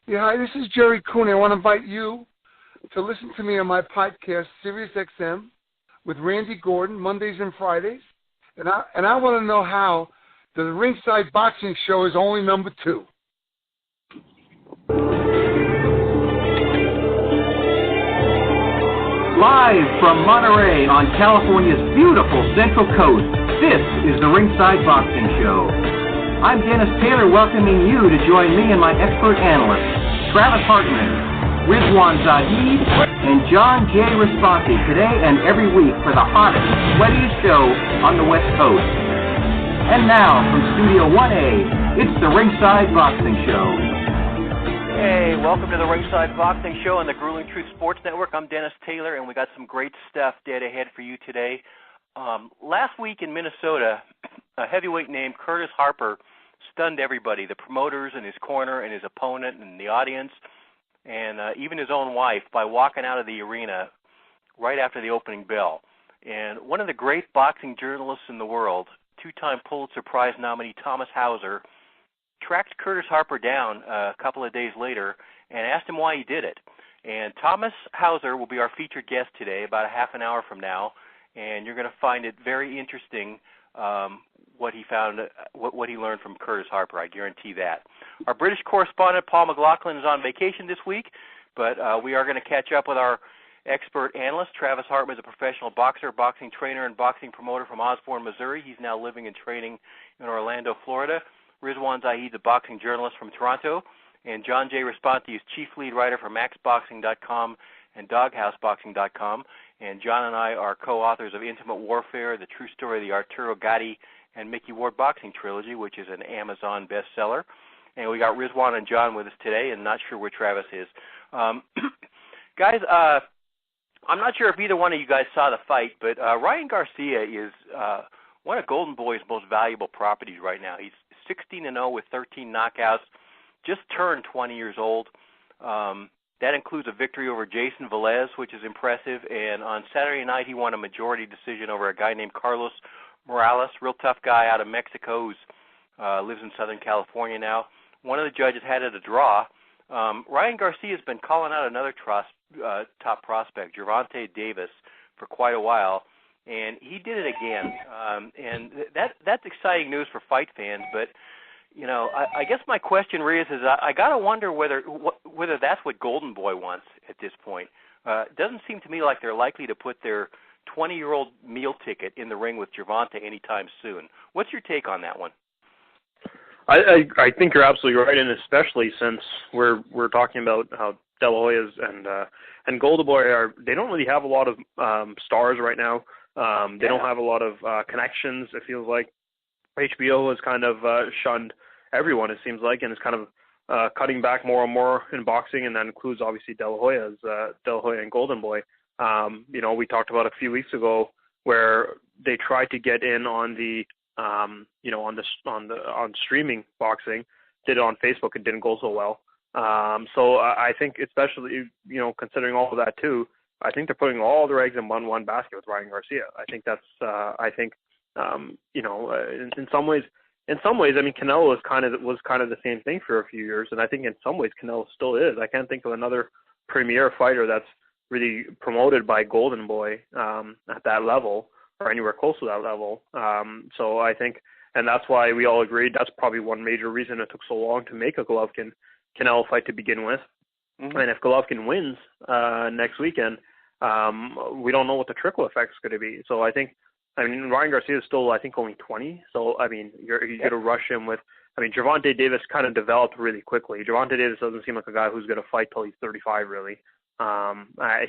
Yeah, hi, this is Jerry Cooney. I want to invite you to listen to me on my podcast, Sirius XM, with Randy Gordon, Mondays and Fridays. And I want to know how the Ringside Boxing Show is only number 2. Live from Monterey on California's beautiful Central Coast, this is the Ringside Boxing Show. I'm Dennis Taylor, welcoming you to join me and my expert analysts, Travis Hartman, Rizwaan Zahid, and John J. Raspanti today and every week for the hottest, sweatiest show on the West Coast. And now, from Studio 1A, it's the Ringside Boxing Show. Hey, welcome to the Ringside Boxing Show on the Grueling Truth Sports Network. I'm Dennis Taylor, and we got some great stuff dead ahead for you today. Last week in Minnesota, a heavyweight named Curtis Harper stunned everybody, the promoters in his corner and his opponent and the audience, and even his own wife, by walking out of the arena right after the opening bell. And one of the great boxing journalists in the world, two-time Pulitzer Prize nominee Thomas Hauser, tracked Curtis Harper down a couple of days later and asked him why he did it. And Thomas Hauser will be our featured guest today, about a half an hour from now, and you're going to find it very interesting what he found, what he learned from Curtis Harper. I guarantee that. Our British correspondent Paul McLaughlin is on vacation this week, but we are going to catch up with our expert analyst. Travis Hartman is a professional boxer, boxing trainer, and boxing promoter from Osborne, Missouri. He's now living and training in Orlando, Florida. Rizwaan Zahid, a boxing journalist from Toronto, and John J. Raspanti is chief lead writer for MaxBoxing.com and DogHouseBoxing.com. And John and I are co-authors of Intimate Warfare, The True Story of the Arturo Gatti and Mickey Ward Boxing Trilogy, which is an Amazon bestseller. And we got Rizwaan and John with us today, and not sure where Travis is. Guys, I'm not sure if either one of you guys saw the fight, but Ryan Garcia is one of Golden Boy's most valuable properties right now. He's 16-0 with 13 knockouts, just turned 20 years old. That includes a victory over Jason Velez, which is impressive. And on Saturday night, he won a majority decision over a guy named Carlos Morales, real tough guy out of Mexico who lives in Southern California now. One of the judges had it a draw. Ryan Garcia has been calling out another top prospect, Gervonta Davis, for quite a while. And he did it again, and that's exciting news for fight fans. But you know, I guess my question, Riz, is I gotta wonder whether that's what Golden Boy wants at this point. It doesn't seem to me like they're likely to put their 20-year-old meal ticket in the ring with Gervonta anytime soon. What's your take on that one? I think you're absolutely right, and especially since we're talking about how De La Hoya's and Golden Boy they don't really have a lot of stars right now. They don't have a lot of connections, it feels like. HBO has kind of shunned everyone, it seems like, and is kind of cutting back more and more in boxing, and that includes, obviously, De La Hoya and Golden Boy. You know, we talked about a few weeks ago where they tried to get in on the, on streaming boxing, did it on Facebook, and didn't go so well. So I think, especially, you know, considering all of that too, I think they're putting all their eggs in one basket with Ryan Garcia. I think that's, in some ways, I mean, Canelo was kind of the same thing for a few years, and I think in some ways Canelo still is. I can't think of another premier fighter that's really promoted by Golden Boy at that level or anywhere close to that level. So I think, and that's why we all agreed that's probably one major reason it took so long to make a Golovkin-Canelo fight to begin with. Mm-hmm. And if Golovkin wins next weekend, we don't know what the trickle effect is going to be. So I think, Ryan Garcia is still, I think, only 20. So, you're going to rush him with, Gervonta Davis kind of developed really quickly. Gervonta Davis doesn't seem like a guy who's going to fight till he's 35, really.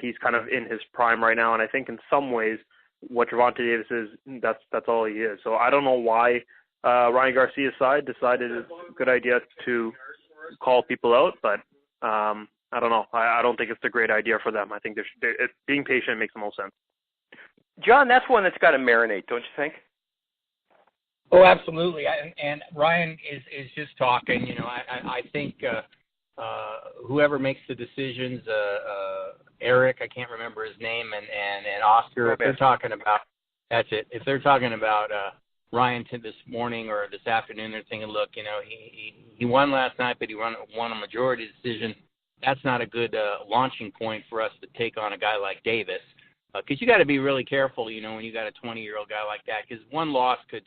He's kind of in his prime right now. And I think in some ways, what Gervonta Davis is, that's all he is. So I don't know why Ryan Garcia's side decided it's a good idea to call people out, but I don't know. I don't think it's a great idea for them. I think being patient makes the most sense. John, that's one that's got to marinate, don't you think? Oh, absolutely. And Ryan is just talking. You know, I think whoever makes the decisions, Eric, I can't remember his name, and Oscar, if they're talking about, that's it. If they're talking about Ryan this morning or this afternoon. They're thinking, look, he won last night, but he won a majority decision. That's not a good launching point for us to take on a guy like Davis, because you got to be really careful, when you got a 20-year-old guy like that, because one loss could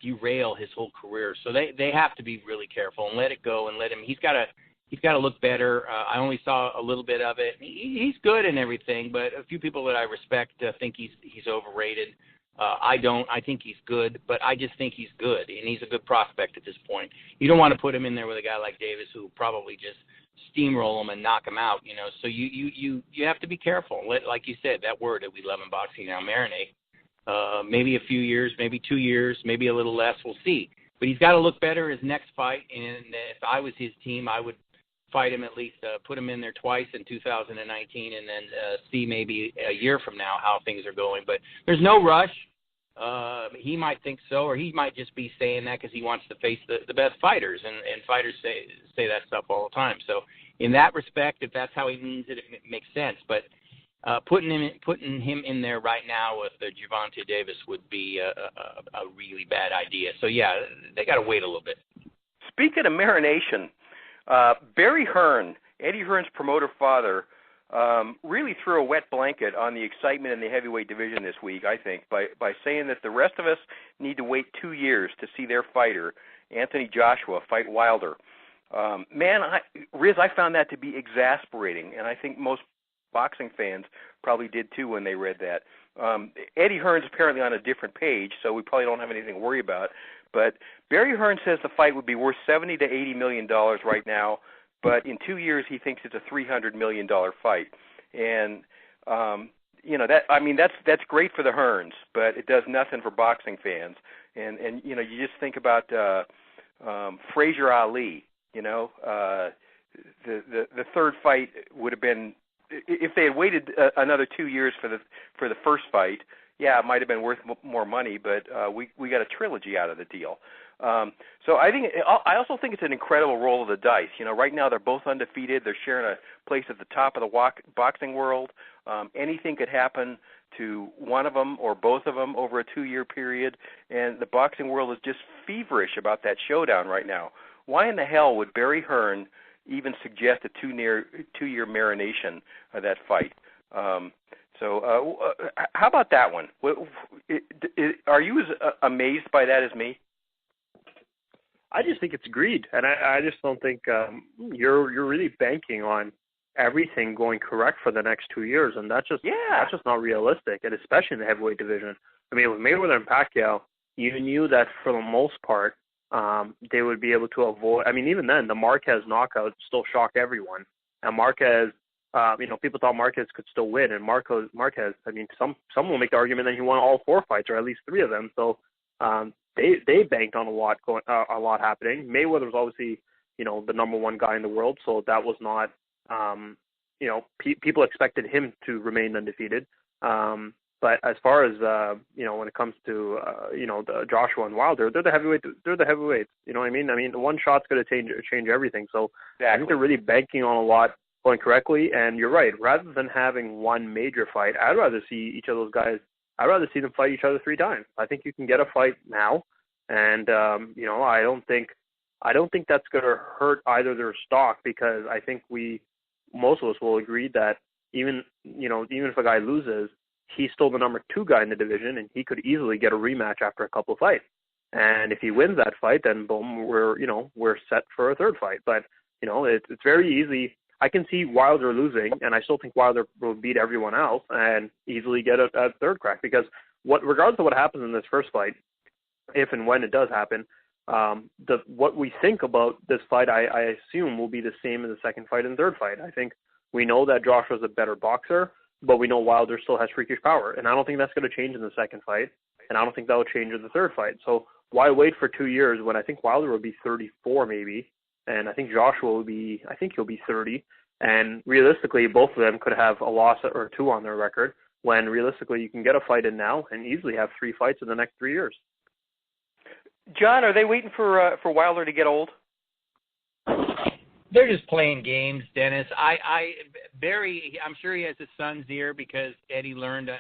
derail his whole career. So they have to be really careful and let it go and let him. He's got to look better. I only saw a little bit of it. He's good and everything, but a few people that I respect think he's overrated. I don't. I think he's good, but I just think he's good, and he's a good prospect at this point. You don't want to put him in there with a guy like Davis who probably just steamroll him and knock him out, So you have to be careful. Like you said, that word that we love in boxing now, marinate. Maybe a few years, maybe 2 years, maybe a little less. We'll see. But he's got to look better his next fight, and if I was his team, I would fight him at least, put him in there twice in 2019, and then see maybe a year from now how things are going. But there's no rush. He might think so, or he might just be saying that because he wants to face the best fighters, and fighters say that stuff all the time. So in that respect, if that's how he means it, it makes sense. But putting him in there right now with Gervonta Davis would be a really bad idea. So yeah, they got to wait a little bit. Speaking of marination, Barry Hearn, Eddie Hearn's promoter father, really threw a wet blanket on the excitement in the heavyweight division this week, I think, by saying that the rest of us need to wait 2 years to see their fighter, Anthony Joshua, fight Wilder. Riz, I found that to be exasperating, and I think most boxing fans probably did too when they read that. Eddie Hearn's apparently on a different page, so we probably don't have anything to worry about. But Barry Hearn says the fight would be worth $70 to $80 million right now, but in 2 years he thinks it's a $300 million fight. And that's great for the Hearns, but it does nothing for boxing fans. And you just think about Frazier Ali. The third fight would have been, if they had waited another 2 years for the first fight, yeah, it might have been worth more money, but we got a trilogy out of the deal. So I also think it's an incredible roll of the dice. Right now they're both undefeated. They're sharing a place at the top of the boxing world. Anything could happen to one of them or both of them over a 2-year period, and the boxing world is just feverish about that showdown right now. Why in the hell would Barry Hearn even suggest a 2-year marination of that fight? So how about that one? Are you as amazed by that as me? I just think it's greed, and I just don't think you're really banking on everything going correct for the next 2 years, and that's just not realistic, and especially in the heavyweight division. I mean, with Mayweather and Pacquiao, you knew that for the most part they would be able to avoid. I mean, even then, the Marquez knockout still shocked everyone, and Marquez. People thought Marquez could still win, and Marquez. I mean, some will make the argument that he won all 4 fights, or at least 3 of them. So they banked on a lot happening. Mayweather was obviously, the number one guy in the world, so that was not, people expected him to remain undefeated. But as far as when it comes to the Joshua and Wilder, they're the heavyweights. You know what I mean? I mean, one shot's going to change everything. So exactly. I think they're really banking on a lot going correctly, and you're right. Rather than having one major fight, I'd rather see each of those guys. I'd rather see them fight each other 3 times. I think you can get a fight now, and I don't think that's going to hurt either their stock, because I think most of us will agree that even if a guy loses, he's still the number 2 guy in the division, and he could easily get a rematch after a couple of fights. And if he wins that fight, then boom, we're set for a 3rd fight. But it's very easy. I can see Wilder losing, and I still think Wilder will beat everyone else and easily get a 3rd crack, because regardless of what happens in this first fight, if and when it does happen, what we think about this fight, I assume, will be the same in the 2nd fight and 3rd fight. I think we know that Joshua's a better boxer, but we know Wilder still has freakish power, and I don't think that's going to change in the 2nd fight, and I don't think that will change in the 3rd fight. So why wait for 2 years when I think Wilder will be 34 maybe, and I think Joshua will be, he'll be 30. And realistically, both of them could have a loss or 2 on their record, when realistically you can get a fight in now and easily have 3 fights in the next 3 years. John, are they waiting for Wilder to get old? They're just playing games, Dennis. Barry, I'm sure he has his son's ear, because Eddie learned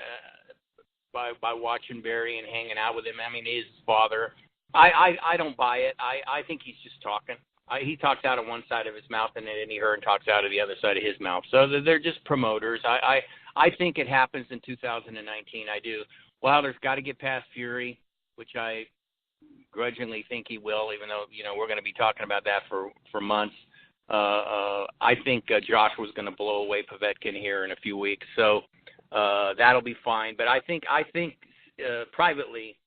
by watching Barry and hanging out with him. I mean, he's his father. I don't buy it. I think he's just talking. He talks out of one side of his mouth, and then Eddie Hearn talks out of the other side of his mouth. So they're just promoters. I think it happens in 2019. I do. Wilder's got to get past Fury, which I grudgingly think he will, even though, we're going to be talking about that for months. I think Joshua's going to blow away Povetkin here in a few weeks, so that'll be fine. But I think privately,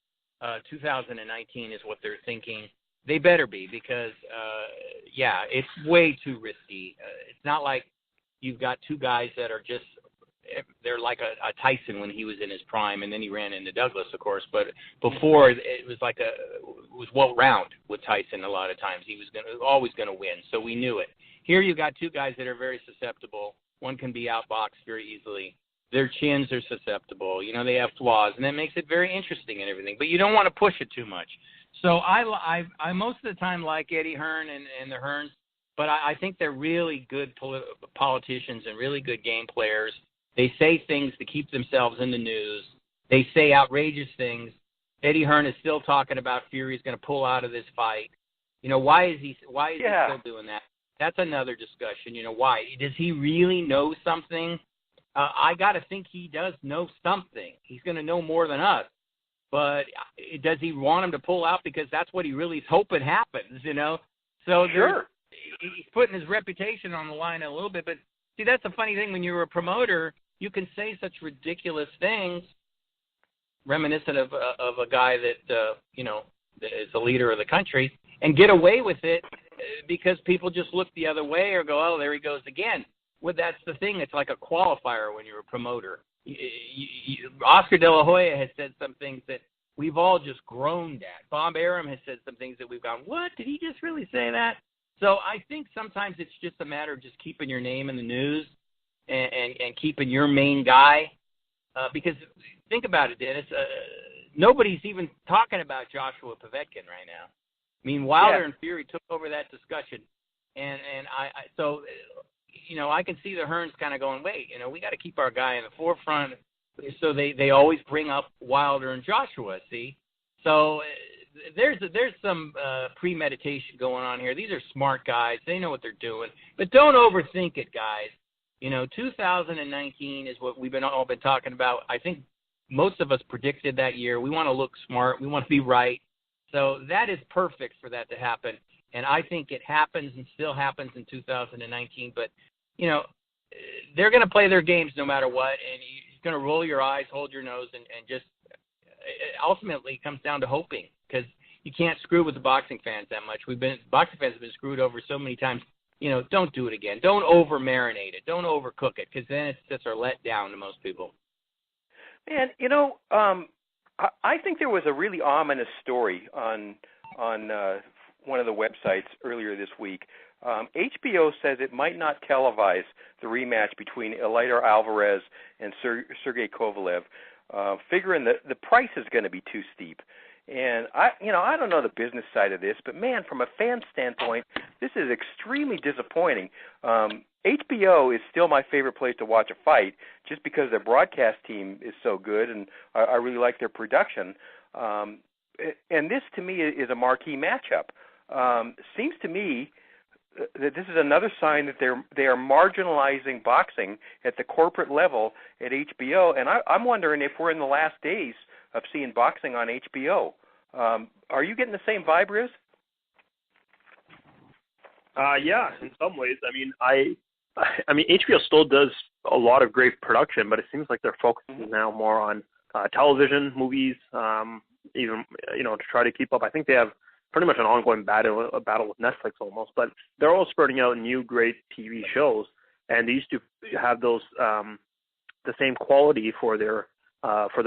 2019 is what they're thinking. They better be, because it's way too risky. It's not like you've got two guys that are just. They're like a Tyson when he was in his prime, and then he ran into Douglas, of course. But before, it was like it was well round with Tyson. A lot of times he was always going to win, so we knew it. Here you got two guys that are very susceptible. One can be outboxed very easily. Their chins are susceptible. They have flaws, and that makes it very interesting and everything. But you don't want to push it too much. So I most of the time like Eddie Hearn and the Hearns, but I think they're really good politicians and really good game players. They say things to keep themselves in the news. They say outrageous things. Eddie Hearn is still talking about Fury's going to pull out of this fight. Why is he still doing that? That's another discussion. Why? Does he really know something? I got to think he does know something. He's going to know more than us. But does he want him to pull out because that's what he really is hoping happens, So sure. He's putting his reputation on the line a little bit. But, see, that's the funny thing. When you're a promoter, you can say such ridiculous things, reminiscent of a guy that, is the leader of the country, and get away with it because people just look the other way or go, oh, there he goes again. Well, that's the thing. It's like a qualifier when you're a promoter. Oscar De La Hoya has said some things that we've all just groaned at. Bob Arum has said some things that we've gone, what? Did he just really say that? So I think sometimes it's just a matter of just keeping your name in the news and keeping your main guy. Because think about it, Dennis. Nobody's even talking about Joshua Povetkin right now. I mean, Wilder and Fury took over that discussion. And I can see the Hearns kind of going, wait, we got to keep our guy in the forefront. So they always bring up Wilder and Joshua, see? So there's some premeditation going on here. These are smart guys. They know what they're doing. But don't overthink it, guys. 2019 is what we've all been talking about. I think most of us predicted that year. We want to look smart. We want to be right. So that is perfect for that to happen. And I think it happens and still happens in 2019. But, they're going to play their games no matter what. And you're going to roll your eyes, hold your nose, and just ultimately it comes down to hoping, because you can't screw with the boxing fans that much. Boxing fans have been screwed over so many times. Don't do it again. Don't over-marinate it. Don't overcook it, because then it's just a letdown to most people. And, I think there was a really ominous story on one of the websites earlier this week. HBO says it might not televise the rematch between Eleider Alvarez and Sergey Kovalev, figuring that the price is going to be too steep. And I don't know the business side of this, but man, from a fan standpoint, this is extremely disappointing. HBO is still my favorite place to watch a fight, just because their broadcast team is so good, and I really like their production. And this, to me, is a marquee matchup. Seems to me that this is another sign that they are marginalizing boxing at the corporate level at HBO, and I'm wondering if we're in the last days of seeing boxing on HBO. Are you getting the same vibe, Riz? Yeah, in some ways. I mean, HBO still does a lot of great production, but it seems like they're focusing now more on television, movies, even to try to keep up. I think they have pretty much an ongoing battle with Netflix almost, but they're all spurting out new great TV shows, and they used to have those the same quality for their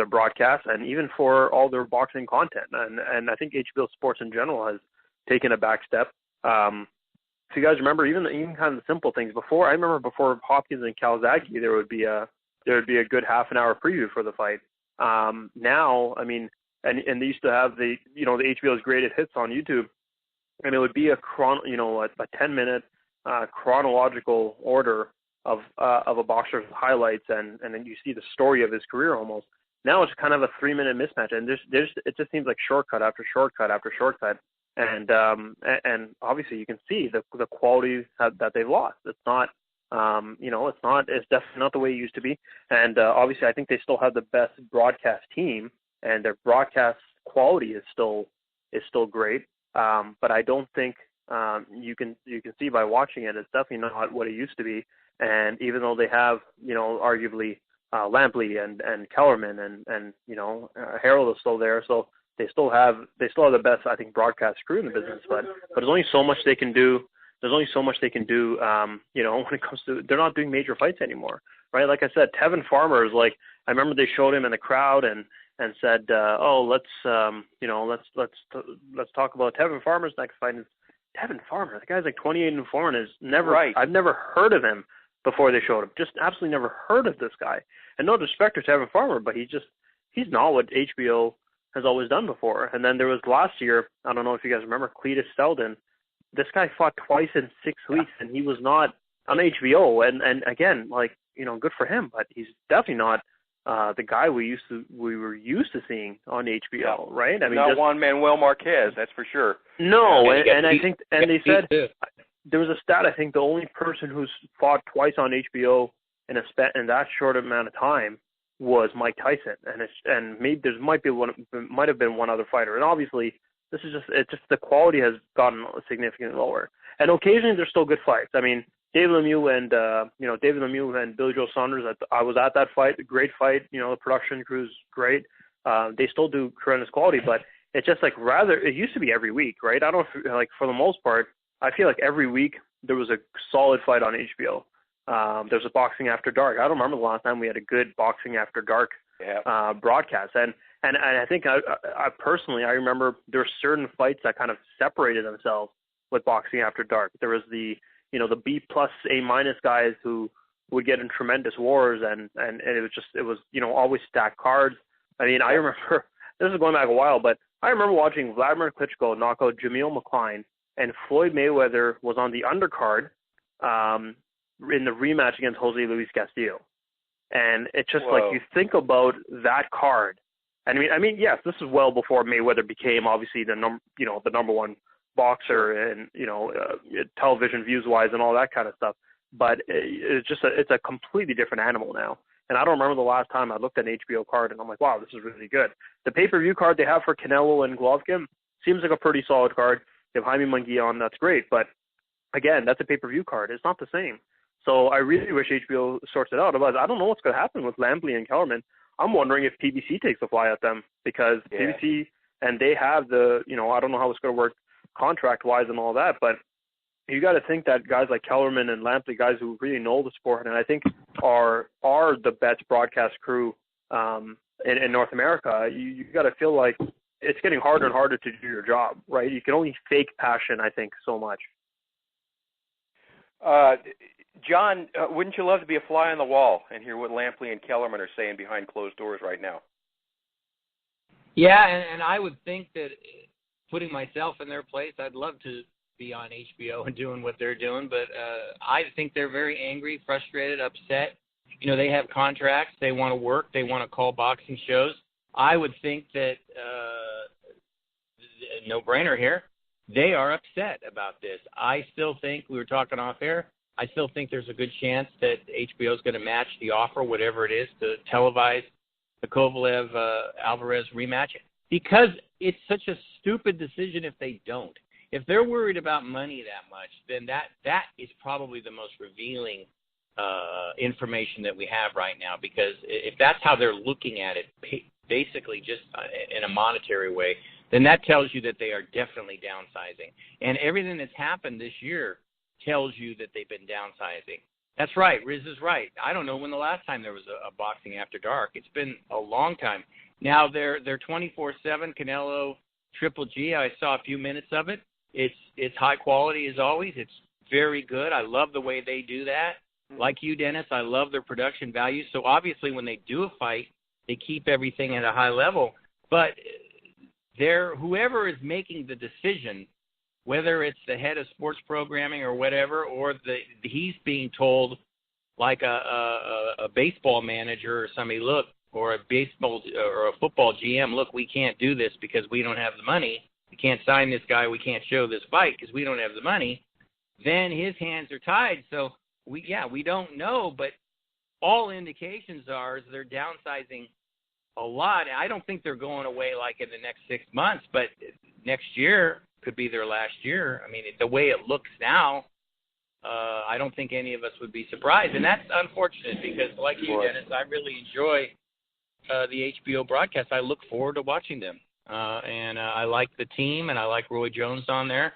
broadcasts and even for all their boxing content. And I think HBO Sports in general has taken a back step. If you guys remember, even kind of the simple things before, I remember before Hopkins and Calzaghe, there would be a good half an hour preview for the fight. Now, I mean, and they used to have the HBO's greatest hits on YouTube, and it would be a 10-minute chronological order of a boxer's highlights, and then you see the story of his career almost. Now it's kind of a 3-minute mismatch, and it just seems like shortcut after shortcut after shortcut. And obviously you can see the quality that they've lost. It's not, it's definitely not the way it used to be. And obviously I think they still have the best broadcast team, and their broadcast quality is still great. But I don't think you can see by watching it, it's definitely not what it used to be. And even though they have, arguably Lampley and Kellerman and Harold is still there, so they still have the best, I think, broadcast crew in the business. But there's only so much they can do. When it comes to, they're not doing major fights anymore, right? Like I said, Tevin Farmer is like, I remember they showed him in the crowd and said, let's talk about Tevin Farmer's next fight. And Tevin Farmer, the guy's like 28-4 and is never, right. I've never heard of him before they showed him. Just absolutely never heard of this guy. And no disrespect to Tevin Farmer, but he's not what HBO has always done before. And then there was last year, I don't know if you guys remember, Cletus Selden. This guy fought twice in 6 weeks, and he was not on HBO. And again, good for him, but he's definitely not the guy we were used to seeing on HBO, right? I mean, not Juan Manuel Marquez, that's for sure. No, and I think, and they said there was a stat. I think the only person who's fought twice on HBO in that short amount of time was Mike Tyson, and maybe might have been one other fighter. And obviously, this is just the quality has gotten significantly lower. And occasionally, there's still good fights. I mean, David Lemieux and Billy Joe Saunders. I was at that fight. Great fight. The production crew's great. They still do tremendous quality, but it's just like it used to be every week, right? I don't for the most part. I feel like every week there was a solid fight on HBO. There's a Boxing After Dark. I don't remember the last time we had a good Boxing After Dark broadcast. And I think I personally remember there were certain fights that kind of separated themselves with Boxing After Dark. There was the B+, A- guys who would get in tremendous wars, and it was always stacked cards. I mean, I remember, this is going back a while, but I remember watching Vladimir Klitschko knock out Jamil McCline, and Floyd Mayweather was on the undercard in the rematch against Jose Luis Castillo. And it's just like, you think about that card. I mean, yes, this is well before Mayweather became obviously the number one boxer and television views wise and all that kind of stuff. But it's a completely different animal now. And I don't remember the last time I looked at an HBO card and I'm like, wow, this is really good. The pay-per-view card they have for Canelo and Golovkin seems like a pretty solid card. They have Jaime Munguia on, that's great. But again, that's a pay-per-view card. It's not the same. So I really wish HBO sorts it out. Otherwise, I don't know what's going to happen with Lampley and Kellerman. I'm wondering if PBC takes a fly at them because PBC, and they have I don't know how it's going to work contract-wise and all that, but you got to think that guys like Kellerman and Lampley, guys who really know the sport, and I think are the best broadcast crew in North America, you got to feel like it's getting harder and harder to do your job, right? You can only fake passion, I think, so much. John, wouldn't you love to be a fly on the wall and hear what Lampley and Kellerman are saying behind closed doors right now? Yeah, and I would think that putting myself in their place, I'd love to be on HBO and doing what they're doing, but I think they're very angry, frustrated, upset. They have contracts. They want to work. They want to call boxing shows. I would think that no-brainer here. They are upset about this. I still think, we were talking off air, I still think there's a good chance that HBO is going to match the offer, whatever it is, to televise the Kovalev-Alvarez rematch, because it's such a stupid decision if they don't. If they're worried about money that much, then that is probably the most revealing information that we have right now, because if that's how they're looking at it, basically just in a monetary way, then that tells you that they are definitely downsizing. And everything that's happened this year tells you that they've been downsizing. That's right. Riz is right. I don't know when the last time there was a Boxing After Dark. It's been a long time. Now they're 24/7 Canelo Triple G. I saw a few minutes of it. It's high quality as always. It's very good. I love the way they do that. Like you, Dennis, I love their production value. So obviously when they do a fight, they keep everything at a high level. But whoever is making the decision, whether it's the head of sports programming or whatever, or he's being told like a baseball manager or somebody, look, or a baseball or a football GM, look, we can't do this because we don't have the money. We can't sign this guy. We can't show this fight because we don't have the money. Then his hands are tied. So we don't know, but all indications are they're downsizing a lot. I don't think they're going away like in the next 6 months, but next year could be their last year. I mean, the way it looks now, I don't think any of us would be surprised. And that's unfortunate because, like you, Dennis, I really enjoy the HBO broadcast. I look forward to watching them. And I like the team, and I like Roy Jones on there.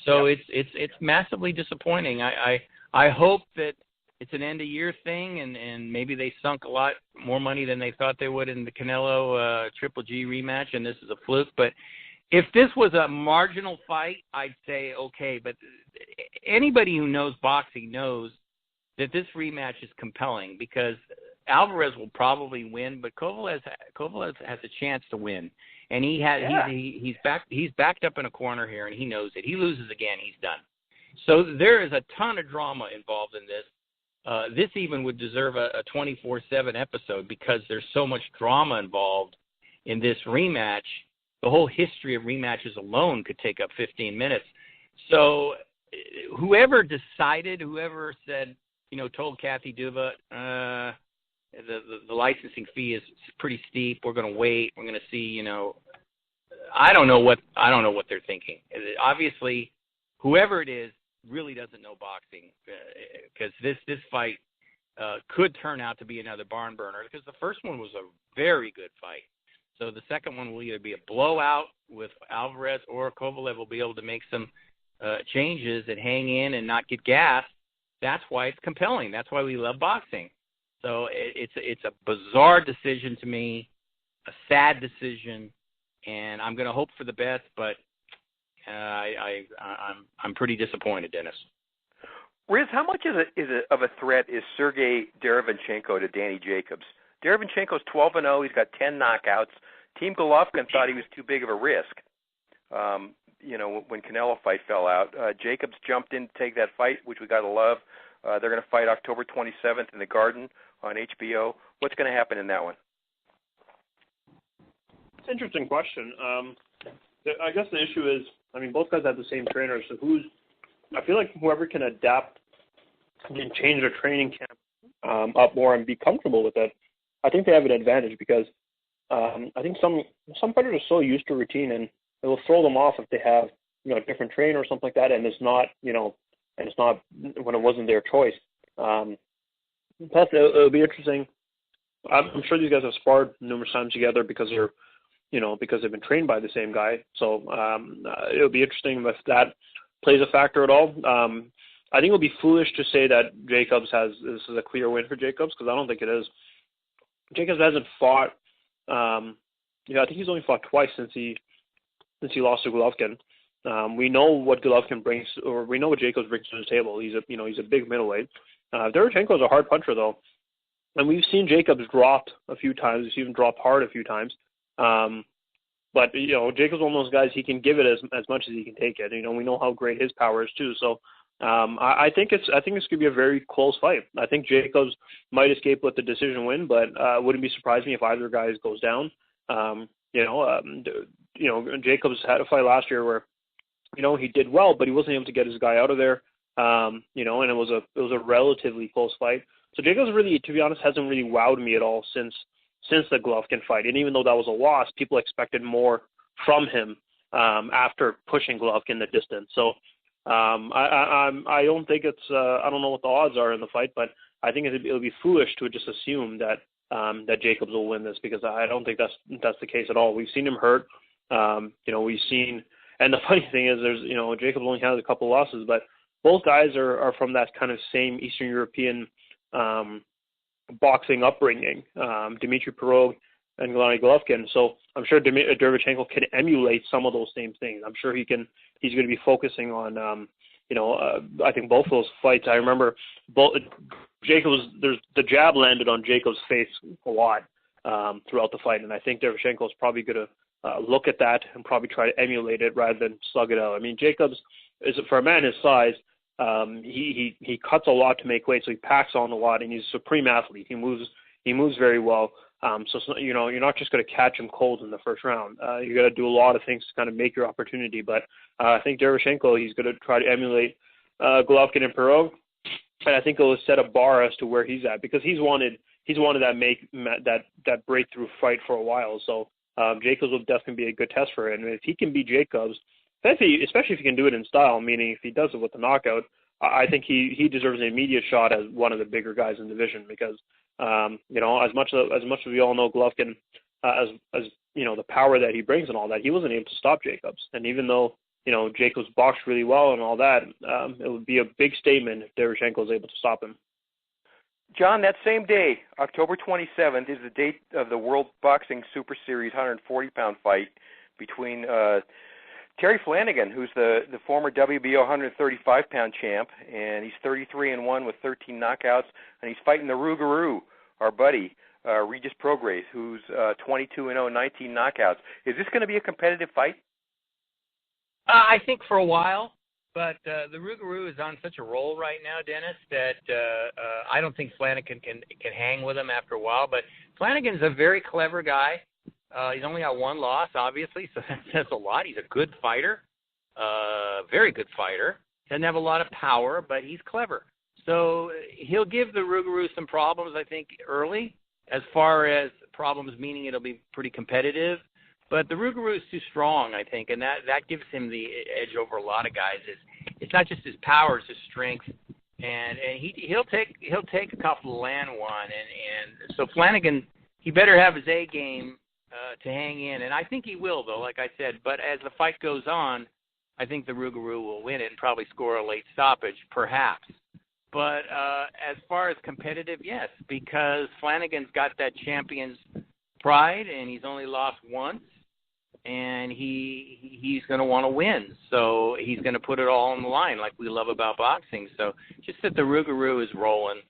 So it's massively disappointing. I hope that it's an end-of-year thing, and maybe they sunk a lot more money than they thought they would in the Canelo Triple G rematch, and this is a fluke. But if this was a marginal fight, I'd say okay. But anybody who knows boxing knows that this rematch is compelling because Alvarez will probably win, but Kovalev has a chance to win. And he's backed up in a corner here, and he knows it. He loses again, he's done. So there is a ton of drama involved in this. This even would deserve a 24/7 episode because there's so much drama involved in this rematch. The whole history of rematches alone could take up 15 minutes. So whoever said, told Kathy Duva, the licensing fee is pretty steep. We're going to wait. We're going to see, I don't know what they're thinking. Obviously, whoever it is really doesn't know boxing because this fight could turn out to be another barn burner because the first one was a very good fight. So the second one will either be a blowout with Alvarez or Kovalev will be able to make some changes and hang in and not get gassed. That's why it's compelling. That's why we love boxing. So it's a bizarre decision to me, a sad decision, and I'm going to hope for the best, but I'm pretty disappointed, Dennis. Riz, how much of a threat is Sergey Derevyanchenko to Danny Jacobs? Derevyanchenko's 12-0. He's got 10 knockouts. Team Golovkin thought he was too big of a risk. When Canelo fight fell out, Jacobs jumped in to take that fight, which we got to love. They're going to fight October 27th in the Garden on HBO. What's going to happen in that one? It's an interesting question. I guess the issue is, both guys have the same trainer, so I feel like whoever can adapt can change their training camp up more and be comfortable with it. I think they have an advantage because I think some fighters are so used to routine and it will throw them off if they have a different trainer or something like that, and it's not when it wasn't their choice. Plus, it'll be interesting. I'm sure these guys have sparred numerous times together because they've been trained by the same guy. So it'll be interesting if that plays a factor at all. I think it would be foolish to say that this is a clear win for Jacobs because I don't think it is. Jacobs hasn't fought. I think he's only fought twice since he lost to Golovkin. We know what Golovkin brings, or we know what Jacobs brings to the table. He's a big middleweight. Derevyanchenko is a hard puncher though, and we've seen Jacobs drop a few times. We've seen him drop hard a few times. But Jacobs is one of those guys. He can give it as much as he can take it. We know how great his power is too. So I think it's going to be a very close fight. I think Jacobs might escape with the decision win, but wouldn't be surprised me if either guy goes down. Jacobs had a fight last year where he did well, but he wasn't able to get his guy out of there. And it was a relatively close fight. So Jacobs really, to be honest, hasn't really wowed me at all since the Golovkin fight. And even though that was a loss, people expected more from him after pushing Golovkin the distance. So I don't think it's I don't know what the odds are in the fight, but I think it'll be foolish to just assume that Jacobs will win this because I don't think that's the case at all. We've seen him hurt. We've seen, and the funny thing is, Jacobs only has a couple losses, but both guys are from that kind of same Eastern European boxing upbringing. Dmitry Pirog and Gennady Golovkin. So I'm sure Derevyanchenko can emulate some of those same things. I'm sure he's going to be focusing on, I think both of those fights. I remember the jab landed on Jacobs' face a lot throughout the fight, and I think Derevyanchenko is probably going to look at that and probably try to emulate it rather than slug it out. Jacobs is, for a man his size, he cuts a lot to make weight, so he packs on a lot, and he's a supreme athlete. He moves very well. So you're not just going to catch him cold in the first round. You got to do a lot of things to kind of make your opportunity. But I think Derevyanchenko, he's going to try to emulate Golovkin and Perot, and I think it'll set a bar as to where he's at, because he's wanted that breakthrough fight for a while. So Jacobs will definitely be a good test for it. And if he can beat Jacobs, especially if he can do it in style, meaning if he does it with the knockout, I think he deserves an immediate shot as one of the bigger guys in the division, because as much as we all know Golovkin, as the power that he brings and all that, he wasn't able to stop Jacobs. And even though Jacobs boxed really well and all that, it would be a big statement if Derevyanchenko is able to stop him. John, that same day, October 27th, is the date of the World Boxing Super Series 140-pound fight between Terry Flanagan, who's the former WBO 135-pound champ, and he's 33-1 with 13 knockouts, and he's fighting the Rougarou, our buddy, Regis Prograis, who's 22-0, 19 knockouts. Is this going to be a competitive fight? I think for a while, but the Rougarou is on such a roll right now, Dennis, that I don't think Flanagan can hang with him after a while. But Flanagan's a very clever guy. He's only got one loss, obviously, so that says a lot. He's a good fighter, very good fighter. Doesn't have a lot of power, but he's clever. So he'll give the Rougarou some problems, I think, early, as far as problems, meaning it'll be pretty competitive. But the Rougarou is too strong, I think, and that gives him the edge over a lot of guys. It's not just his power, it's his strength, and he'll take a couple to land one, and so Flanagan, he better have his A game to hang in, and I think he will, though, like I said. But as the fight goes on, I think the Rougarou will win it and probably score a late stoppage, perhaps. But as far as competitive, yes, because Flanagan's got that champion's pride, and he's only lost once, and he's going to want to win. So he's going to put it all on the line, like we love about boxing. So just that the Rougarou is rolling,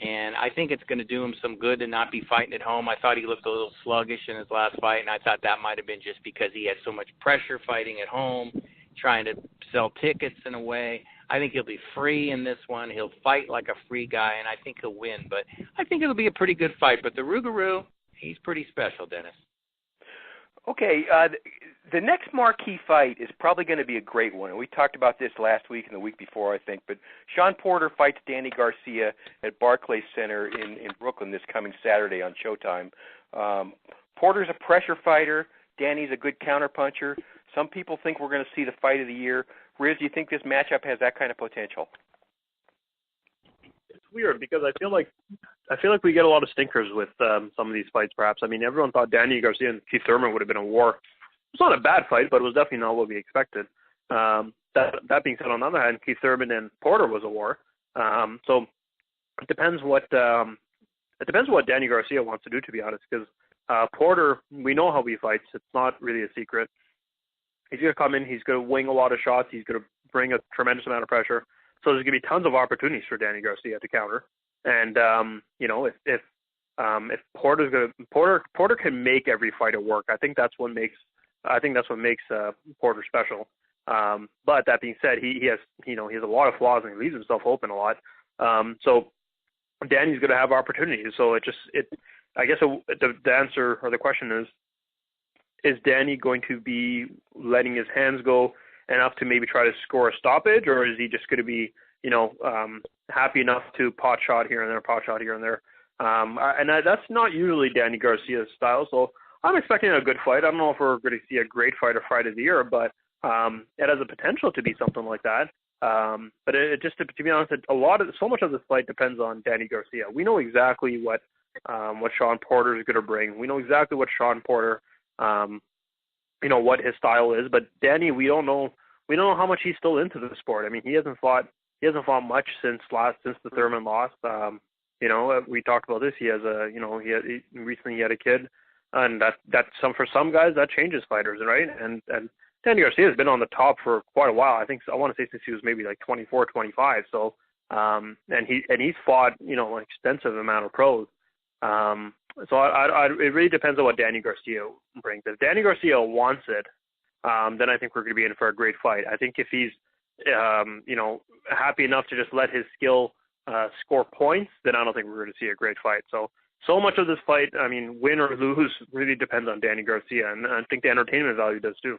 and I think it's going to do him some good to not be fighting at home. I thought he looked a little sluggish in his last fight, and I thought that might have been just because he had so much pressure fighting at home, trying to sell tickets in a way. I think he'll be free in this one. He'll fight like a free guy, and I think he'll win. But I think it'll be a pretty good fight. But the Rougarou, he's pretty special, Dennis. Okay, the next marquee fight is probably going to be a great one. And we talked about this last week and the week before, I think. But Shawn Porter fights Danny Garcia at Barclays Center in Brooklyn this coming Saturday on Showtime. Porter's a pressure fighter. Danny's a good counterpuncher. Some people think we're going to see the fight of the year. Riz, do you think this matchup has that kind of potential? It's weird because I feel like we get a lot of stinkers with some of these fights, perhaps. I mean, everyone thought Danny Garcia and Keith Thurman would have been a war. It's not a bad fight, but it was definitely not what we expected. That being said, on the other hand, Keith Thurman and Porter was a war. So it depends what Danny Garcia wants to do, to be honest, because Porter, we know how he fights. It's not really a secret. He's going to come in, he's going to wing a lot of shots, he's going to bring a tremendous amount of pressure. So there's going to be tons of opportunities for Danny Garcia to counter. And if Porter can make every fighter work, I think that's what makes Porter special. But that being said, he has a lot of flaws and he leaves himself open a lot. So Danny's going to have opportunities. So I guess the answer or the question is Danny going to be letting his hands go enough to maybe try to score a stoppage, or is he just going to be, happy enough to pot shot here and there? And that's not usually Danny Garcia's style, so I'm expecting a good fight. I don't know if we're going to see a great fight or fight of the year, but it has the potential to be something like that. But it just, to be honest, so much of this fight depends on Danny Garcia. We know exactly what Shawn Porter is going to bring. We know exactly what Shawn Porter, what his style is. But Danny, we don't know how much he's still into the sport. I mean, he hasn't fought much since the Thurman loss. We talked about this. He has recently he had a kid, and for some guys that changes fighters, right? And Danny Garcia has been on the top for quite a while. I want to say since he was maybe like 24, 25. So, and he's fought an extensive amount of pros. So it really depends on what Danny Garcia brings. If Danny Garcia wants it, then I think we're going to be in for a great fight. I think if he's happy enough to just let his skill score points, then I don't think we're going to see a great fight. So so much of this fight, I mean, win or lose, really depends on Danny Garcia, and I think the entertainment value does too.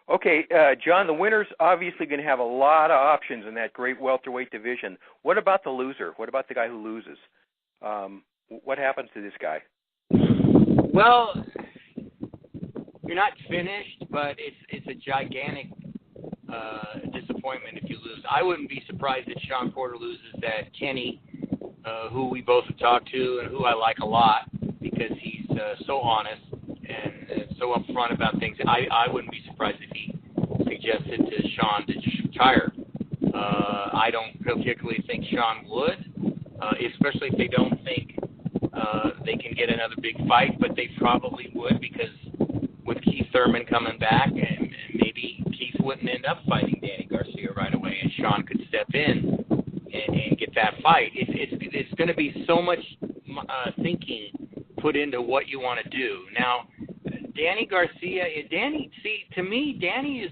Okay, John, the winner's obviously going to have a lot of options in that great welterweight division. What about the loser? What about the guy who loses? What happens to this guy? Well, you're not finished, but it's a gigantic disappointment if you lose. I wouldn't be surprised if Shawn Porter loses that Kenny, who we both have talked to and who I like a lot because he's so honest and so upfront about things. I wouldn't be surprised if he suggested to Shawn to just retire. I don't particularly think Shawn would, especially if they don't think they can get another big fight, but they probably would because with Keith Thurman coming back, and maybe Keith wouldn't end up fighting Danny Garcia right away, and Shawn could step in and get that fight. It's going to be so much thinking put into what you want to do. Now, Danny Garcia, to me, Danny is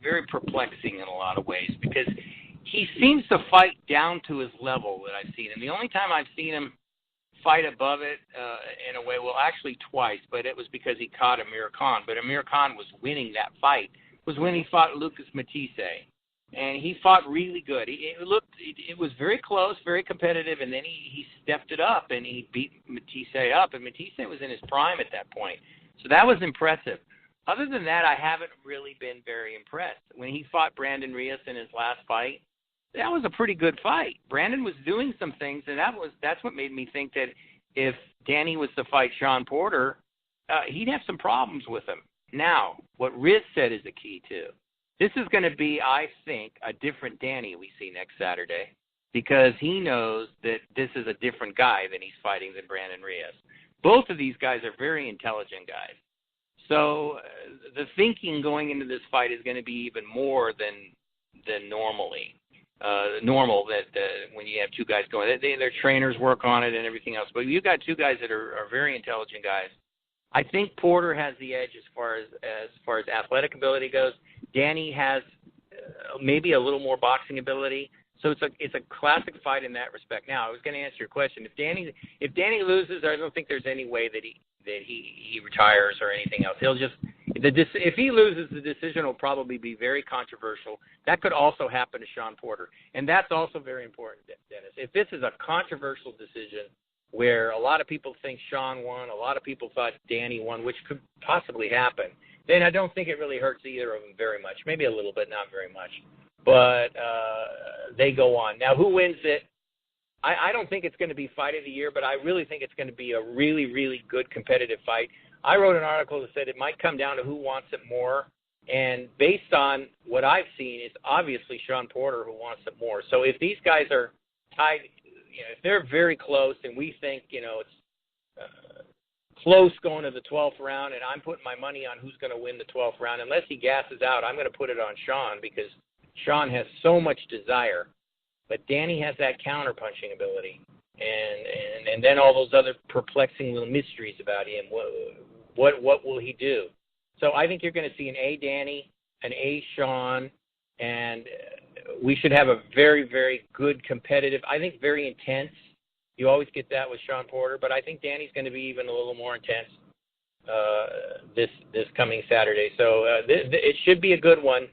very perplexing in a lot of ways because he seems to fight down to his level that I've seen him. The only time I've seen him fight above it in a way, well, actually twice, but it was because he caught Amir Khan. But Amir Khan was winning that fight, was when he fought Lucas Matisse. And he fought really good. It was very close, very competitive, and then he stepped it up and he beat Matisse up. And Matisse was in his prime at that point. So that was impressive. Other than that, I haven't really been very impressed. When he fought Brandon Reyes in his last fight, that was a pretty good fight. Brandon was doing some things, and that's what made me think that if Danny was to fight Shawn Porter, he'd have some problems with him. Now, what Riz said is the key, too. This is going to be, I think, a different Danny we see next Saturday because he knows that this is a different guy than he's fighting than Brandon Reyes. Both of these guys are very intelligent guys. So the thinking going into this fight is going to be even more than normally. Normal that when you have two guys going, their trainers work on it and everything else. But you got two guys that are very intelligent guys. I think Porter has the edge as far as athletic ability goes. Danny has maybe a little more boxing ability. So it's a classic fight in that respect. Now, I was going to answer your question. If Danny loses, I don't think there's any way that he retires or anything else. If he loses, the decision will probably be very controversial. That could also happen to Shawn Porter, and that's also very important, Dennis. If this is a controversial decision where a lot of people think Shawn won, a lot of people thought Danny won, which could possibly happen, then I don't think it really hurts either of them very much. Maybe a little bit, not very much. But they go on. Now, who wins it? I don't think it's going to be fight of the year, but I really think it's going to be a really, really good competitive fight. I wrote an article that said it might come down to who wants it more. And based on what I've seen, it's obviously Shawn Porter who wants it more. So if these guys are tied, if they're very close and we think, it's close going to the 12th round and I'm putting my money on who's going to win the 12th round, unless he gasses out, I'm going to put it on Shawn because Shawn has so much desire. But Danny has that counter-punching ability. And then all those other perplexing little mysteries about him. What will he do? So I think you're going to see an A Danny, an A Shawn, and we should have a very, very good competitive, I think very intense. You always get that with Shawn Porter, but I think Danny's going to be even a little more intense this coming Saturday. So it should be a good one.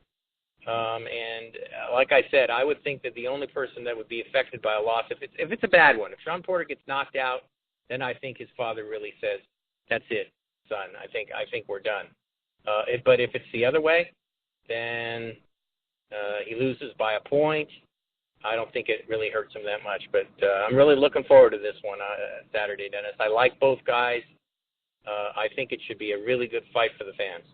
And like I said, I would think that the only person that would be affected by a loss, if it's a bad one, if Shawn Porter gets knocked out, then I think his father really says, "That's it, son. I think we're done." But if it's the other way, then he loses by a point. I don't think it really hurts him that much. But I'm really looking forward to this one Saturday, Dennis. I like both guys. I think it should be a really good fight for the fans.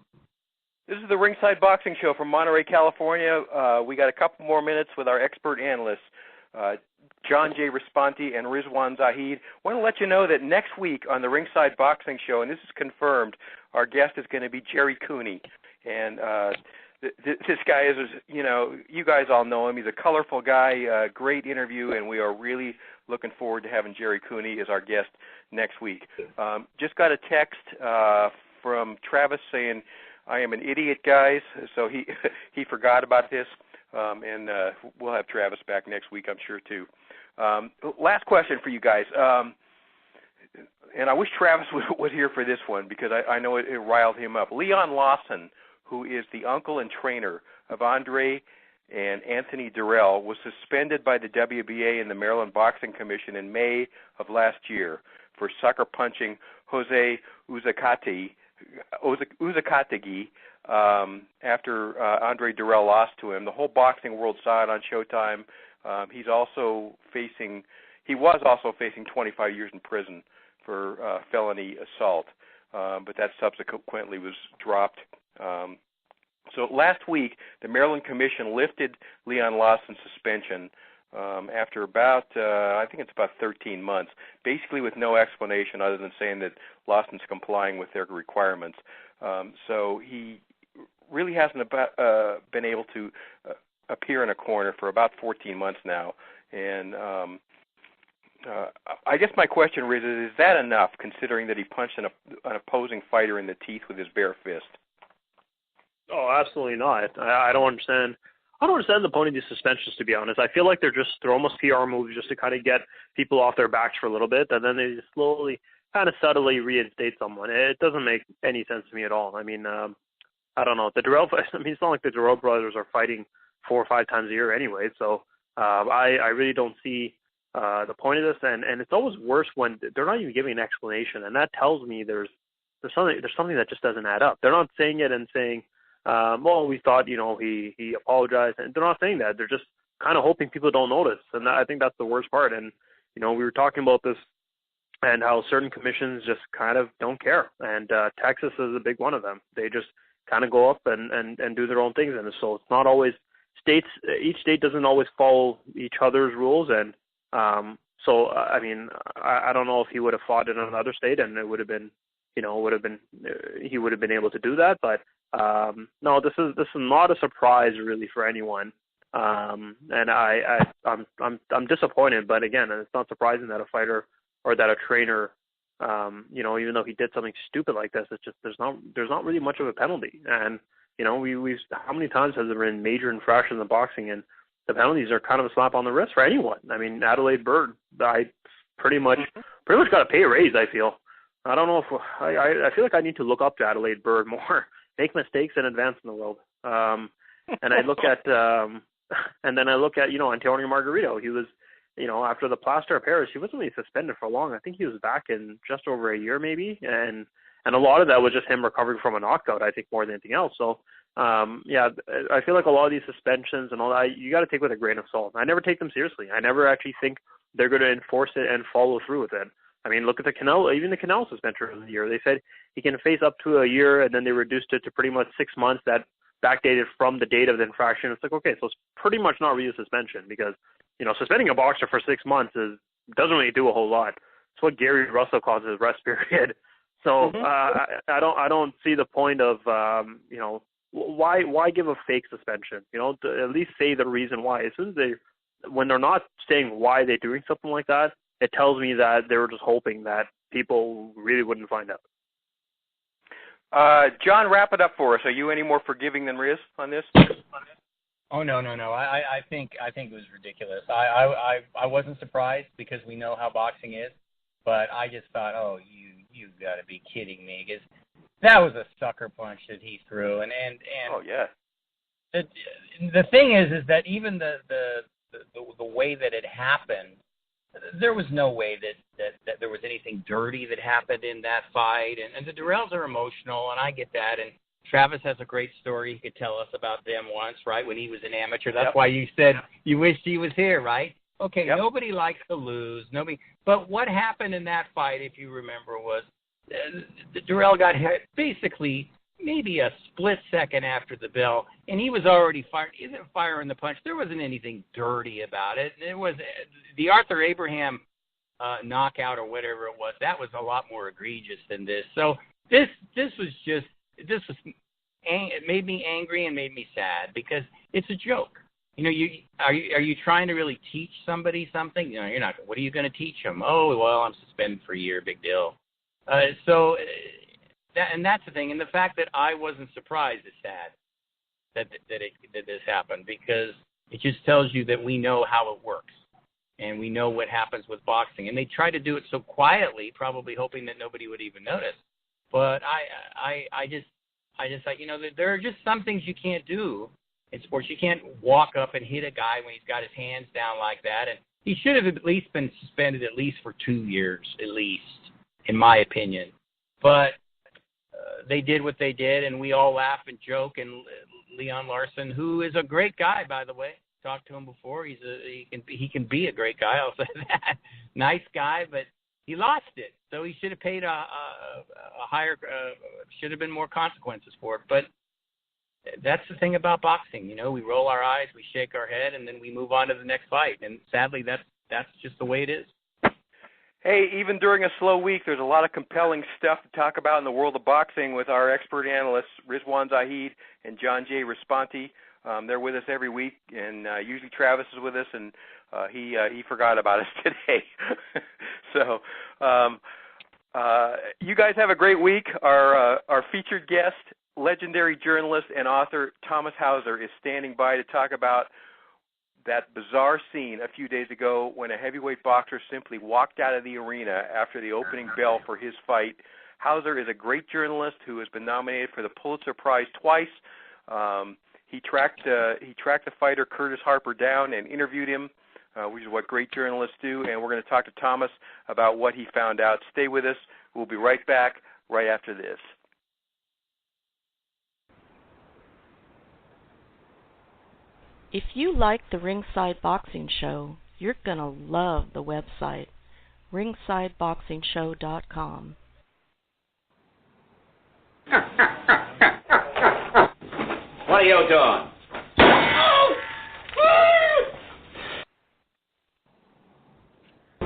This is the Ringside Boxing Show from Monterey, California. We got a couple more minutes with our expert analysts, John J. Raspanti and Rizwaan Zahid. I want to let you know that next week on the Ringside Boxing Show, and this is confirmed, our guest is going to be Jerry Cooney. And this guy is, you guys all know him. He's a colorful guy, great interview, and we are really looking forward to having Jerry Cooney as our guest next week. Just got a text from Travis saying, "I am an idiot, guys." So he forgot about this, and we'll have Travis back next week, I'm sure, too. Last question for you guys. and I wish Travis was here for this one because I know it riled him up. Leon Lawson, who is the uncle and trainer of Andre and Anthony Dirrell, was suspended by the WBA and the Maryland Boxing Commission in May of last year for sucker punching Jose Uzcategui after Andre Dirrell lost to him. The whole boxing world saw it on Showtime. He was also facing 25 years in prison for felony assault, but that subsequently was dropped. So last week, the Maryland Commission lifted Leon Lawson's suspension after about, I think it's about 13 months, basically with no explanation other than saying that Lawson's complying with their requirements. So he really hasn't been able to appear in a corner for about 14 months now. And I guess my question is that enough, considering that he punched an opposing fighter in the teeth with his bare fist? Oh, absolutely not. I don't understand. I don't understand the point of these suspensions, to be honest. I feel like they're almost PR moves just to kind of get people off their backs for a little bit, and then they just slowly, kind of subtly reinstate someone. It doesn't make any sense to me at all. I mean, I don't know. The Dirrell, it's not like the Dirrell brothers are fighting 4 or 5 times a year anyway, so I really don't see the point of this, and it's always worse when they're not even giving an explanation, and that tells me there's something that just doesn't add up. They're not saying it and saying, well, we thought, he apologized, and they're not saying that. They're just kind of hoping people don't notice, and I think that's the worst part. And we were talking about this and how certain commissions just kind of don't care, and Texas is a big one of them. They just kind of go up and do their own things, and so it's not always each state doesn't always follow each other's rules, and so I mean, I don't know if he would have fought in another state and it would have been, he would have been able to do that, but no, this is not a surprise really for anyone, and I'm disappointed. But again, it's not surprising that a fighter or that a trainer, even though he did something stupid like this, it's just there's not really much of a penalty. And we how many times has there been major infractions in boxing, and the penalties are kind of a slap on the wrist for anyone. I mean, Adelaide Bird, I pretty much got to pay a raise. I feel. I don't know if I feel like I need to look up to Adelaide Bird more, make mistakes and advance in the world. And I look at, and then I look at, Antonio Margarito. He was, after the plaster of Paris, he wasn't really suspended for long. I think he was back in just over a year maybe. And a lot of that was just him recovering from a knockout, I think, more than anything else. So, I feel like a lot of these suspensions and all that, you got to take with a grain of salt. I never take them seriously. I never actually think they're going to enforce it and follow through with it. I mean, look at the Canelo suspension of the year. They said he can face up to a year, and then they reduced it to pretty much 6 months. That backdated from the date of the infraction. It's like, okay, so it's pretty much not really a suspension because, suspending a boxer for 6 months doesn't really do a whole lot. It's what Gary Russell calls his rest period. So I don't see the point of why give a fake suspension? To at least say the reason why. As soon as when they're not saying why they're doing something like that, it tells me that they were just hoping that people really wouldn't find out. John, wrap it up for us. Are you any more forgiving than Riz on this? Oh no! I think it was ridiculous. I wasn't surprised because we know how boxing is, but I just thought, oh, you got to be kidding me, because that was a sucker punch that he threw, and oh yeah. The thing is that even the way that it happened, there was no way that there was anything dirty that happened in that fight. And the Dirrells are emotional, and I get that. And Travis has a great story he could tell us about them once, right, when he was an amateur. That's why you said you wished he was here, right? Okay, nobody likes to lose. But what happened in that fight, if you remember, was the Dirrell got hit basically maybe a split second after the bell, and he was already firing the punch. There wasn't anything dirty about it. It was the Arthur Abraham knockout or whatever it was. That was a lot more egregious than this. So it made me angry and made me sad because it's a joke. Are you trying to really teach somebody something? You're not. What are you going to teach them? Oh, well, I'm suspended for a year. Big deal. That's the thing, and the fact that I wasn't surprised is sad that this happened, because it just tells you that we know how it works. and we know what happens with boxing. And they try to do it so quietly, probably hoping that nobody would even notice. But I just there are just some things you can't do in sports. You can't walk up and hit a guy when he's got his hands down like that. And he should have at least been suspended at least for 2 years, at least, in my opinion. But they did what they did, and we all laugh and joke. And Leon Lawson, who is a great guy, by the way, talked to him before. He can be a great guy. I'll say that. Nice guy, but he lost it. So he should have paid a higher. Should have been more consequences for it. But that's the thing about boxing. We roll our eyes, we shake our head, and then we move on to the next fight. And sadly, that's just the way it is. Hey, even during a slow week, there's a lot of compelling stuff to talk about in the world of boxing with our expert analysts, Rizwaan Zahid and John J. Raspanti. They're with us every week, and usually Travis is with us, and he forgot about us today. So you guys have a great week. Our featured guest, legendary journalist and author Thomas Hauser, is standing by to talk about that bizarre scene a few days ago when a heavyweight boxer simply walked out of the arena after the opening bell for his fight. Hauser is a great journalist who has been nominated for the Pulitzer Prize twice. He tracked the fighter Curtis Harper down and interviewed him, which is what great journalists do, and we're going to talk to Thomas about what he found out. Stay with us. We'll be right back right after this. If you like the Ringside Boxing Show, you're going to love the website, ringsideboxingshow.com. What are you doing?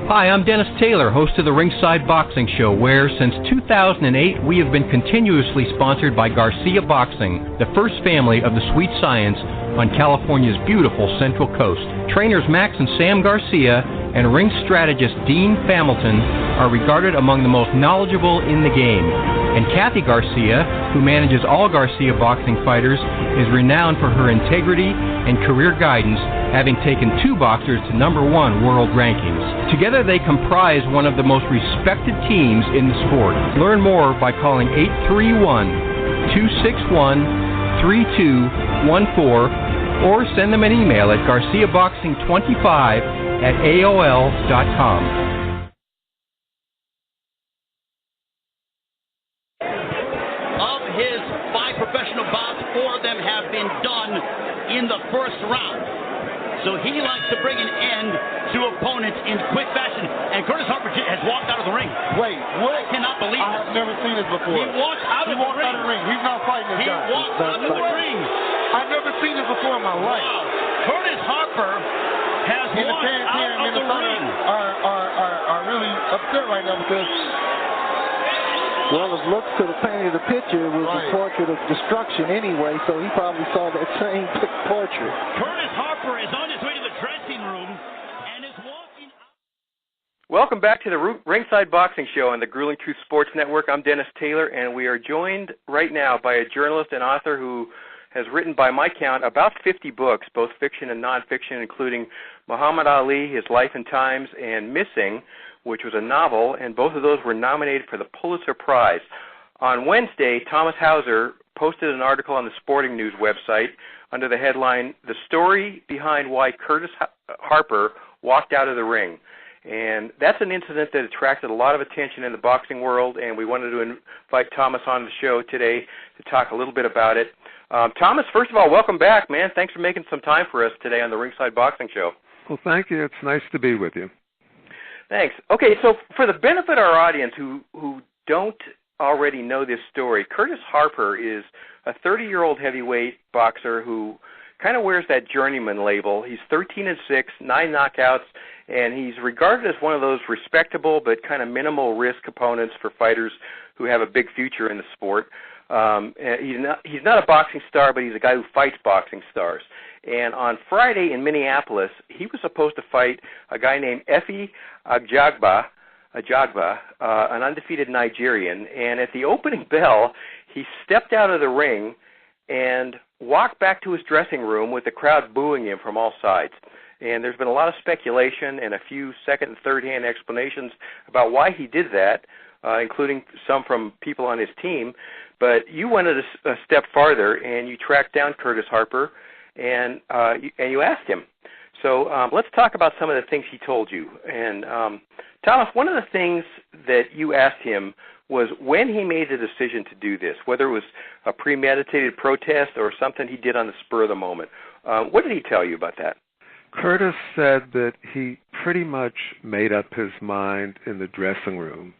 Hi, I'm Dennis Taylor, host of the Ringside Boxing Show, where since 2008 we have been continuously sponsored by Garcia Boxing, the first family of the sweet science on California's beautiful Central Coast. Trainers Max and Sam Garcia and ring strategist Dean Familton are regarded among the most knowledgeable in the game. And Kathy Garcia, who manages all Garcia boxing fighters, is renowned for her integrity and career guidance, having taken 2 boxers to #1 world rankings. Together they comprise one of the most respected teams in the sport. Learn more by calling 831-261-3214 or send them an email at garciaboxing25@aol.com. Of his 5 professional bouts, 4 of them have been done in the first round. So he likes to bring an end to opponents in quick fashion. And Curtis Harper has walked out of the ring. Wait, what? I cannot believe I have never seen this before. He walked out of the ring. He's not fighting this guy. He walked out of the ring. I've never seen this before in my life. Wow. Curtis Harper has walked out of the ring. Are really upset right now because... Well, it looks to the painting of the picture was a portrait of destruction anyway, so he probably saw that same portrait. Curtis Harper is on his way to the dressing room and is walking out. Welcome back to the Ringside Boxing Show on the Grueling Truth Sports Network. I'm Dennis Taylor, and we are joined right now by a journalist and author who has written, by my count, about 50 books, both fiction and nonfiction, including Muhammad Ali, His Life and Times, and Missing, which was a novel, and both of those were nominated for the Pulitzer Prize. On Wednesday, Thomas Hauser posted an article on the Sporting News website under the headline, "The Story Behind Why Curtis Harper Walked Out of the Ring." And that's an incident that attracted a lot of attention in the boxing world, and we wanted to invite Thomas on the show today to talk a little bit about it. Thomas, first of all, welcome back, man. Thanks for making some time for us today on the Ringside Boxing Show. Well, thank you. It's nice to be with you. Thanks. Okay, so for the benefit of our audience who don't already know this story, Curtis Harper is a 30-year-old heavyweight boxer who kind of wears that journeyman label. He's 13-6, 9 knockouts, and he's regarded as one of those respectable but kind of minimal risk opponents for fighters who have a big future in the sport. He's not a boxing star, but he's a guy who fights boxing stars. And on Friday in Minneapolis, he was supposed to fight a guy named Efe Ajagba, an undefeated Nigerian. And at the opening bell, he stepped out of the ring and walked back to his dressing room with the crowd booing him from all sides. and there's been a lot of speculation and a few second and third-hand explanations about why he did that, including some from people on his team. But you went a step farther, and you tracked down Curtis Harper, and you asked him. So let's talk about some of the things he told you. And Thomas, one of the things that you asked him was when he made the decision to do this, whether it was a premeditated protest or something he did on the spur of the moment. What did he tell you about that? Curtis said that he pretty much made up his mind in the dressing room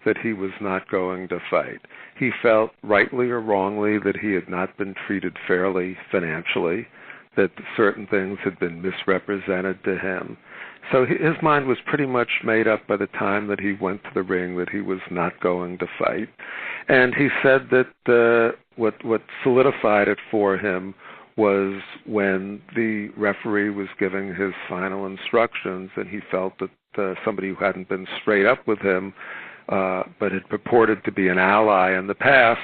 that he was not going to fight. He felt, rightly or wrongly, that he had not been treated fairly financially, that certain things had been misrepresented to him. So his mind was pretty much made up by the time that he went to the ring that he was not going to fight. And he said that what solidified it for him was when the referee was giving his final instructions, and he felt that somebody who hadn't been straight up with him but had purported to be an ally in the past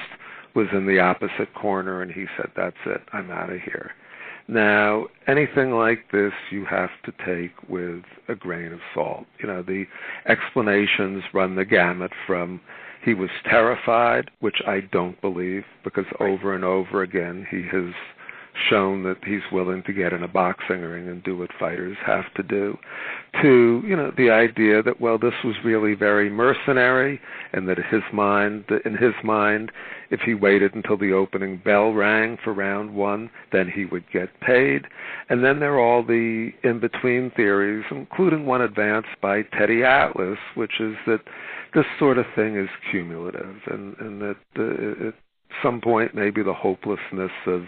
was in the opposite corner, and he said, "That's it, I'm out of here." Now, anything like this you have to take with a grain of salt. You know, the explanations run the gamut from he was terrified, which I don't believe, because over and over again he has shown that he's willing to get in a boxing ring and do what fighters have to do, to, you know, the idea that, well, this was really very mercenary, and that in his mind, if he waited until the opening bell rang for round one, then he would get paid. And then there are all the in-between theories, including one advanced by Teddy Atlas, which is that this sort of thing is cumulative, and that at some point maybe the hopelessness of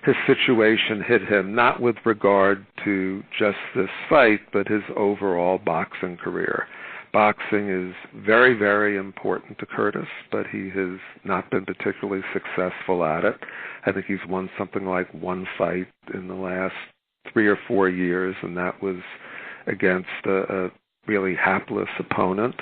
his situation hit him, not with regard to just this fight, but his overall boxing career. Boxing is very, very important to Curtis, but he has not been particularly successful at it. I think he's won something like one fight in the last 3 or 4 years, and that was against a really hapless opponent.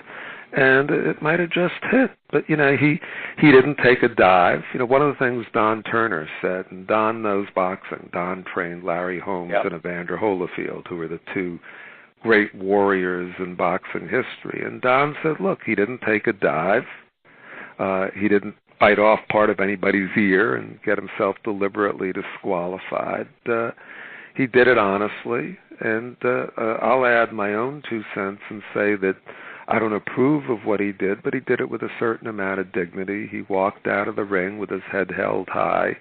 And it might have just hit. But, you know, he didn't take a dive. You know, one of the things Don Turner said, and Don knows boxing. Don trained Larry Holmes and Evander Holyfield, who were the two great warriors in boxing history. And Don said, look, he didn't take a dive. He didn't bite off part of anybody's ear and get himself deliberately disqualified. He did it honestly. And I'll add my own 2 cents and say that I don't approve of what he did, but he did it with a certain amount of dignity. He walked out of the ring with his head held high.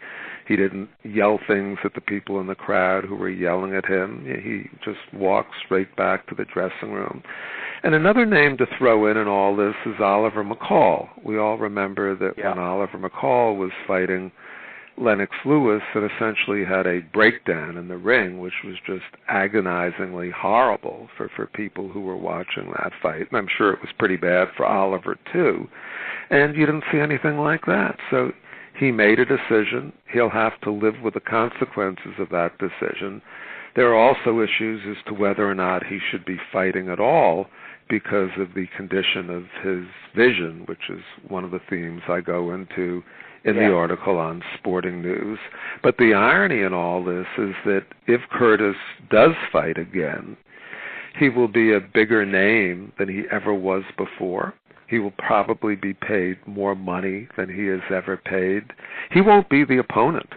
He didn't yell things at the people in the crowd who were yelling at him. He just walked straight back to the dressing room. And another name to throw in all this is Oliver McCall. We all remember that when Oliver McCall was fighting Lennox Lewis, and essentially had a breakdown in the ring, which was just agonizingly horrible for people who were watching that fight. And I'm sure it was pretty bad for Oliver, too. And you didn't see anything like that. So he made a decision. He'll have to live with the consequences of that decision. There are also issues as to whether or not he should be fighting at all because of the condition of his vision, which is one of the themes I go into in the article on Sporting News. But the irony in all this is that if Curtis does fight again, he will be a bigger name than he ever was before. He will probably be paid more money than he has ever paid. He won't be the opponent.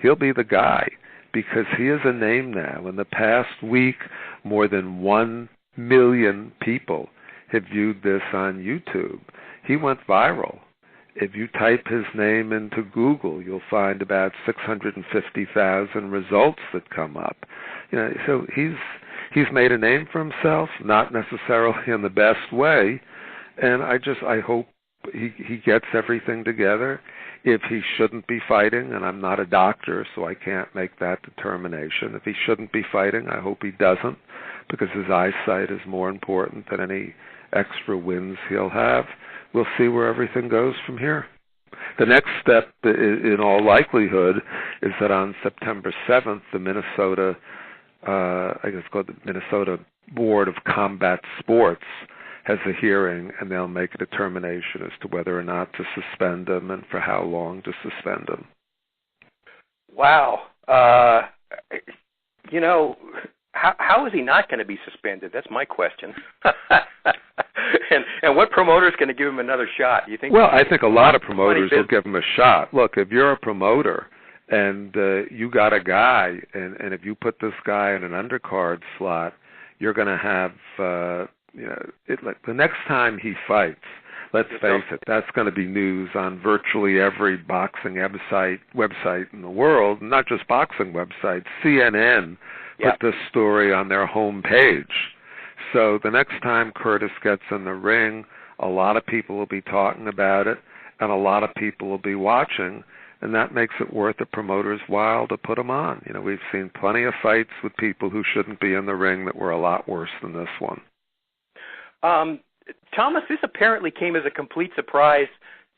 He'll be the guy, because he is a name now. In the past week, more than 1 million people have viewed this on YouTube. He went viral. If you type his name into Google, you'll find about 650,000 results that come up. You know, so he's made a name for himself, not necessarily in the best way, and I hope he gets everything together. If he shouldn't be fighting, and I'm not a doctor, so I can't make that determination. If he shouldn't be fighting, I hope he doesn't, because his eyesight is more important than any extra wins he'll have. We'll see where everything goes from here. The next step, in all likelihood, is that on September 7th, the Minnesota, it's called the Minnesota Board of Combat Sports, has a hearing, and they'll make a determination as to whether or not to suspend him and for how long to suspend him. Wow. You know, how is he not going to be suspended? That's my question. and what promoter is going to give him another shot? You think? Well, I think a lot of promoters will give him a shot. Look, if you're a promoter and you got a guy, and if you put this guy in an undercard slot, you're going to have, the next time he fights, let's face it, that's going to be news on virtually every boxing website in the world, not just boxing websites. CNN put this story on their home page. So the next time Curtis gets in the ring, a lot of people will be talking about it, and a lot of people will be watching, and that makes it worth a promoter's while to put him on. We've seen plenty of fights with people who shouldn't be in the ring that were a lot worse than this one. Thomas, this apparently came as a complete surprise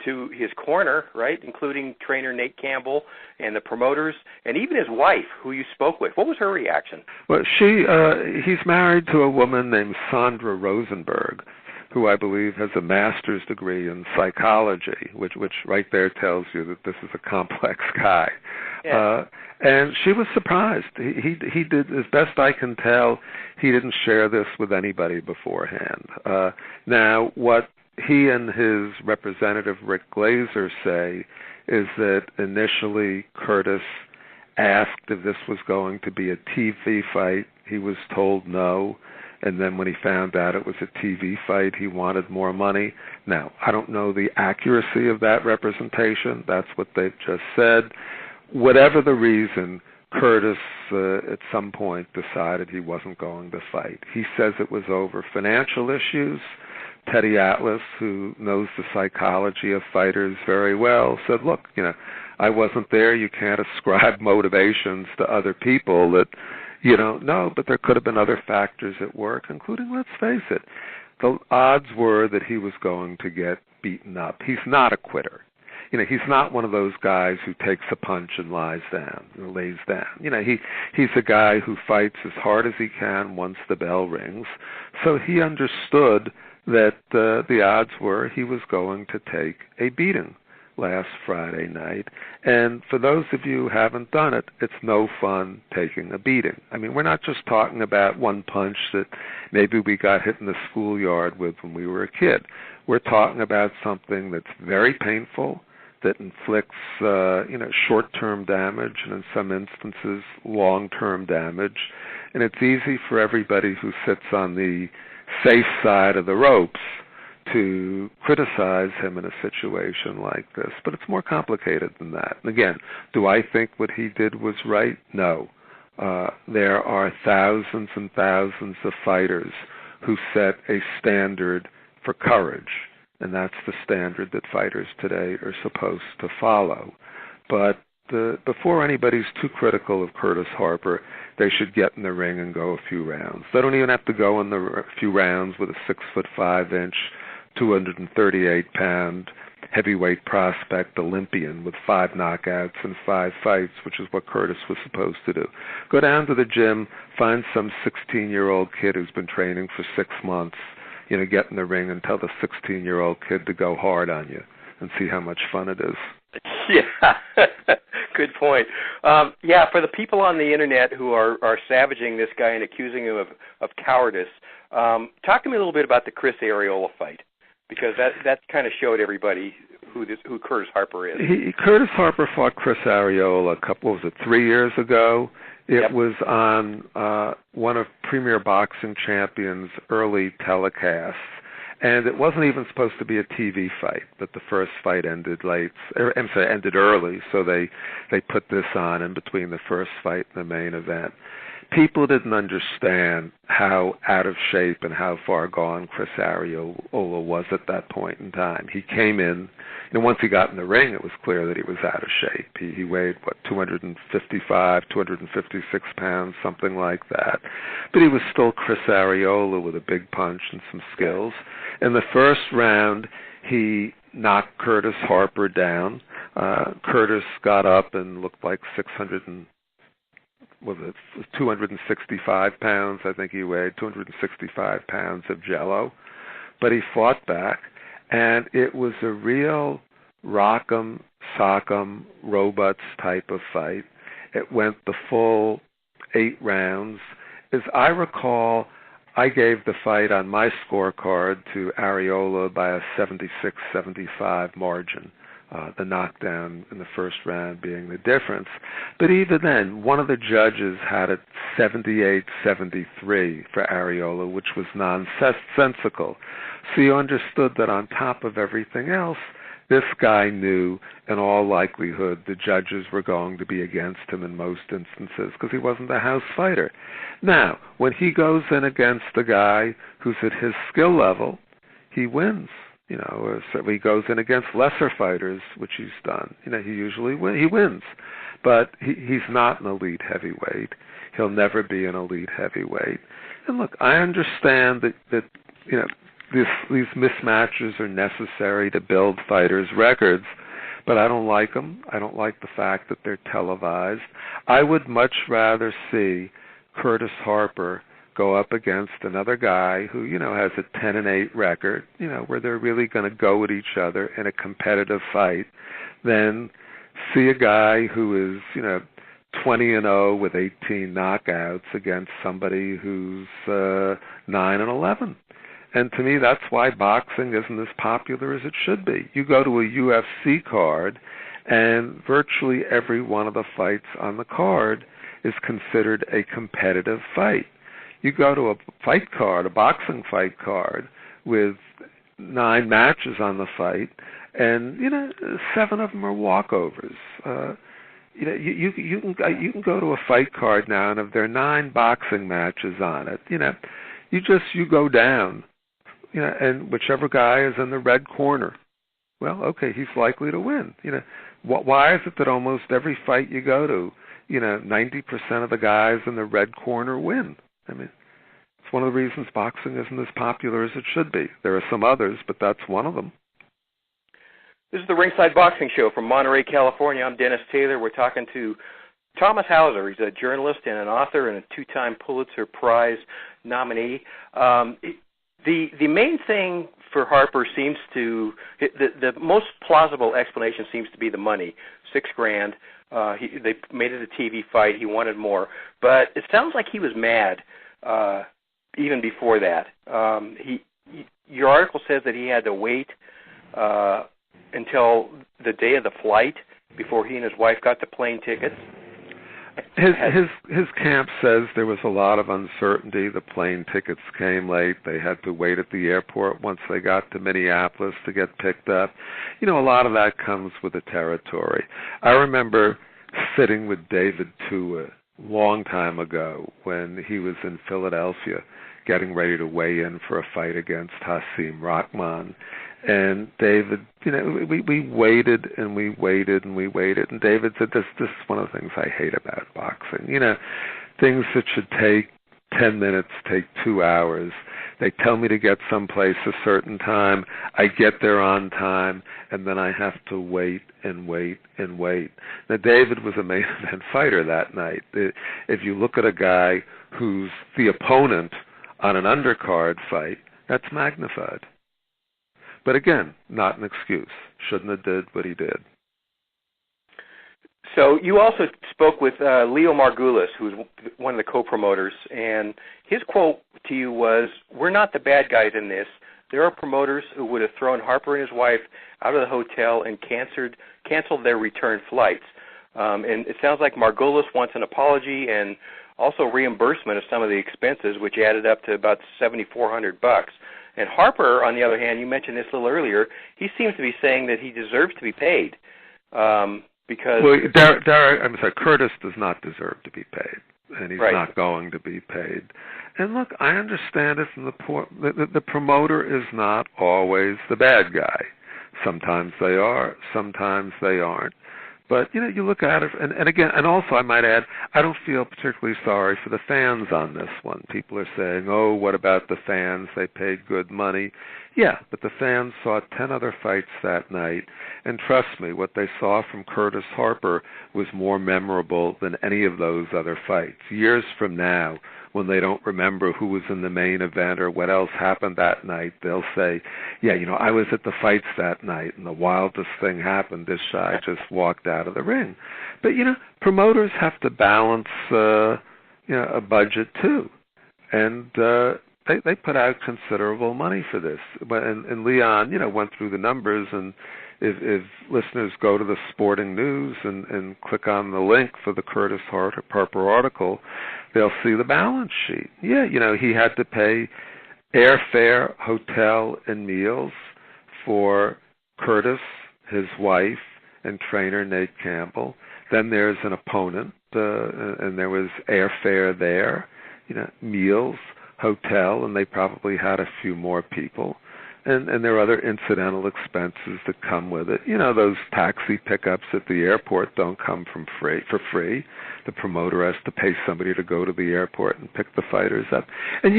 to his corner, right, including trainer Nate Campbell and the promoters, and even his wife, who you spoke with. What was her reaction? Well, he's married to a woman named Sandra Rosenberg, who I believe has a master's degree in psychology, which right there tells you that this is a complex guy. Yeah. And she was surprised. He did, as best I can tell, he didn't share this with anybody beforehand. Now, what he and his representative, Rick Glazer, say is that initially Curtis asked if this was going to be a TV fight. He was told no. And then when he found out it was a TV fight, he wanted more money. Now, I don't know the accuracy of that representation. That's what they've just said. Whatever the reason, Curtis at some point decided he wasn't going to fight. He says it was over financial issues. Teddy Atlas, who knows the psychology of fighters very well, said, look, I wasn't there. You can't ascribe motivations to other people that you don't know, but there could have been other factors at work, including, let's face it, the odds were that he was going to get beaten up. He's not a quitter. He's not one of those guys who takes a punch and lays down. He's a guy who fights as hard as he can once the bell rings. So he understood that the odds were he was going to take a beating last Friday night. And for those of you who haven't done it, it's no fun taking a beating. I mean, we're not just talking about one punch that maybe we got hit in the schoolyard with when we were a kid. We're talking about something that's very painful, that inflicts, short-term damage, and in some instances, long-term damage. And it's easy for everybody who sits on the safe side of the ropes to criticize him in a situation like this. But it's more complicated than that. And again, do I think what he did was right? No. There are thousands and thousands of fighters who set a standard for courage, and that's the standard that fighters today are supposed to follow. But before anybody's too critical of Curtis Harper, they should get in the ring and go a few rounds. They don't even have to go in the few rounds with a 6'5", 238-pound heavyweight prospect Olympian with 5 knockouts and 5 fights, which is what Curtis was supposed to do. Go down to the gym, find some 16-year-old kid who's been training for 6 months, get in the ring and tell the 16-year-old kid to go hard on you and see how much fun it is. Yeah, good point. For the people on the internet who are savaging this guy and accusing him of cowardice, talk to me a little bit about the Chris Arreola fight, because that kind of showed everybody who Curtis Harper is. Curtis Harper fought Chris Arreola 3 years ago. It was on one of Premier Boxing Champion's early telecasts, and it wasn't even supposed to be a TV fight, but the first fight ended early, so they put this on in between the first fight and the main event. People didn't understand how out of shape and how far gone Chris Arreola was at that point in time. He came in, and once he got in the ring, it was clear that he was out of shape. He weighed, 255, 256 pounds, something like that. But he was still Chris Arreola with a big punch and some skills. In the first round, he knocked Curtis Harper down. Curtis got up and looked like 265 pounds, I think he weighed, 265 pounds of jello. But he fought back, and it was a real rock'em, sock'em, robots type of fight. It went the full 8 rounds, is I recall I gave the fight on my scorecard to Areola by a 76-75 margin, the knockdown in the first round being the difference. But even then, one of the judges had it 78-73 for Areola, which was nonsensical. So you understood that on top of everything else, this guy knew, in all likelihood, the judges were going to be against him in most instances because he wasn't a house fighter. Now, when he goes in against the guy who's at his skill level, he wins. You know, or so he goes in against lesser fighters, which he's done. You know, he usually he wins, but he's not an elite heavyweight. He'll never be an elite heavyweight. And look, I understand that you know, these mismatches are necessary to build fighters' records, but I don't like them. I don't like the fact that they're televised. I would much rather see Curtis Harper go up against another guy who, you know, has a 10-8 record, you know, where they're really going to go at each other in a competitive fight, than see a guy who is, you know, 20-0 with 18 knockouts against somebody who's 9-11. And to me, that's why boxing isn't as popular as it should be. You go to a UFC card, and virtually every one of the fights on the card is considered a competitive fight. You go to a fight card, a boxing fight card, with 9 matches on the fight, and, you know, 7 of them are walkovers. You know, you can go to a fight card now, and if there are 9 boxing matches on it, you know, you go down. You know, and whichever guy is in the red corner, well, okay, he's likely to win. You know, why is it that almost every fight you go to, you know, 90% of the guys in the red corner win? I mean, it's one of the reasons boxing isn't as popular as it should be. There are some others, but that's one of them. This is the Ringside Boxing Show from Monterey, California. I'm Dennis Taylor. We're talking to Thomas Hauser. He's a journalist and an author and a 2-time Pulitzer Prize nominee. The main thing for Harper seems to, the most plausible explanation seems to be the money, $6,000. They made it a TV fight. He wanted more, but it sounds like he was mad even before that. Your article says that he had to wait until the day of the flight before he and his wife got the plane tickets. His camp says there was a lot of uncertainty. The plane tickets came late. They had to wait at the airport once they got to Minneapolis to get picked up. You know, a lot of that comes with the territory. I remember sitting with David Tua a long time ago when he was in Philadelphia getting ready to weigh in for a fight against Hasim Rahman. And David, you know, we waited and we waited and we waited. And David said, this is one of the things I hate about boxing. You know, things that should take 10 minutes take 2 hours. They tell me to get someplace a certain time. I get there on time, and then I have to wait and wait and wait. Now, David was a main event fighter that night. If you look at a guy who's the opponent on an undercard fight, that's magnified. But again, not an excuse. Shouldn't have did what he did. So you also spoke with Leo Margulis, who's one of the co-promoters, and his quote to you was, "We're not the bad guys in this. There are promoters who would have thrown Harper and his wife out of the hotel and canceled their return flights." And it sounds like Margulis wants an apology and also reimbursement of some of the expenses, which added up to about $7,400. And Harper, on the other hand, you mentioned this a little earlier, he seems to be saying that he deserves to be paid because... Well, Curtis does not deserve to be paid, and he's not going to be paid. And look, I understand it from the promoter is not always the bad guy. Sometimes they are, sometimes they aren't. But, you know, you look at it, and again, and also I might add, I don't feel particularly sorry for the fans on this one. People are saying, oh, what about the fans? They paid good money. Yeah, but the fans saw 10 other fights that night, and trust me, what they saw from Curtis Harper was more memorable than any of those other fights. Years from now, when they don't remember who was in the main event or what else happened that night, they'll say, yeah, you know, I was at the fights that night and the wildest thing happened. This guy just walked out of the ring. But, you know, promoters have to balance, a budget too. and they put out considerable money for this. And Leon, went through the numbers, and if listeners go to the Sporting News and click on the link for the Curtis Harper article, they'll see the balance sheet. Yeah, he had to pay airfare, hotel, and meals for Curtis, his wife, and trainer Nate Campbell. Then there's an opponent, and there was airfare there, meals, hotel, and they probably had a few more people. And there are other incidental expenses that come with it. Those taxi pickups at the airport don't come for free. The promoter has to pay somebody to go to the airport and pick the fighters up. And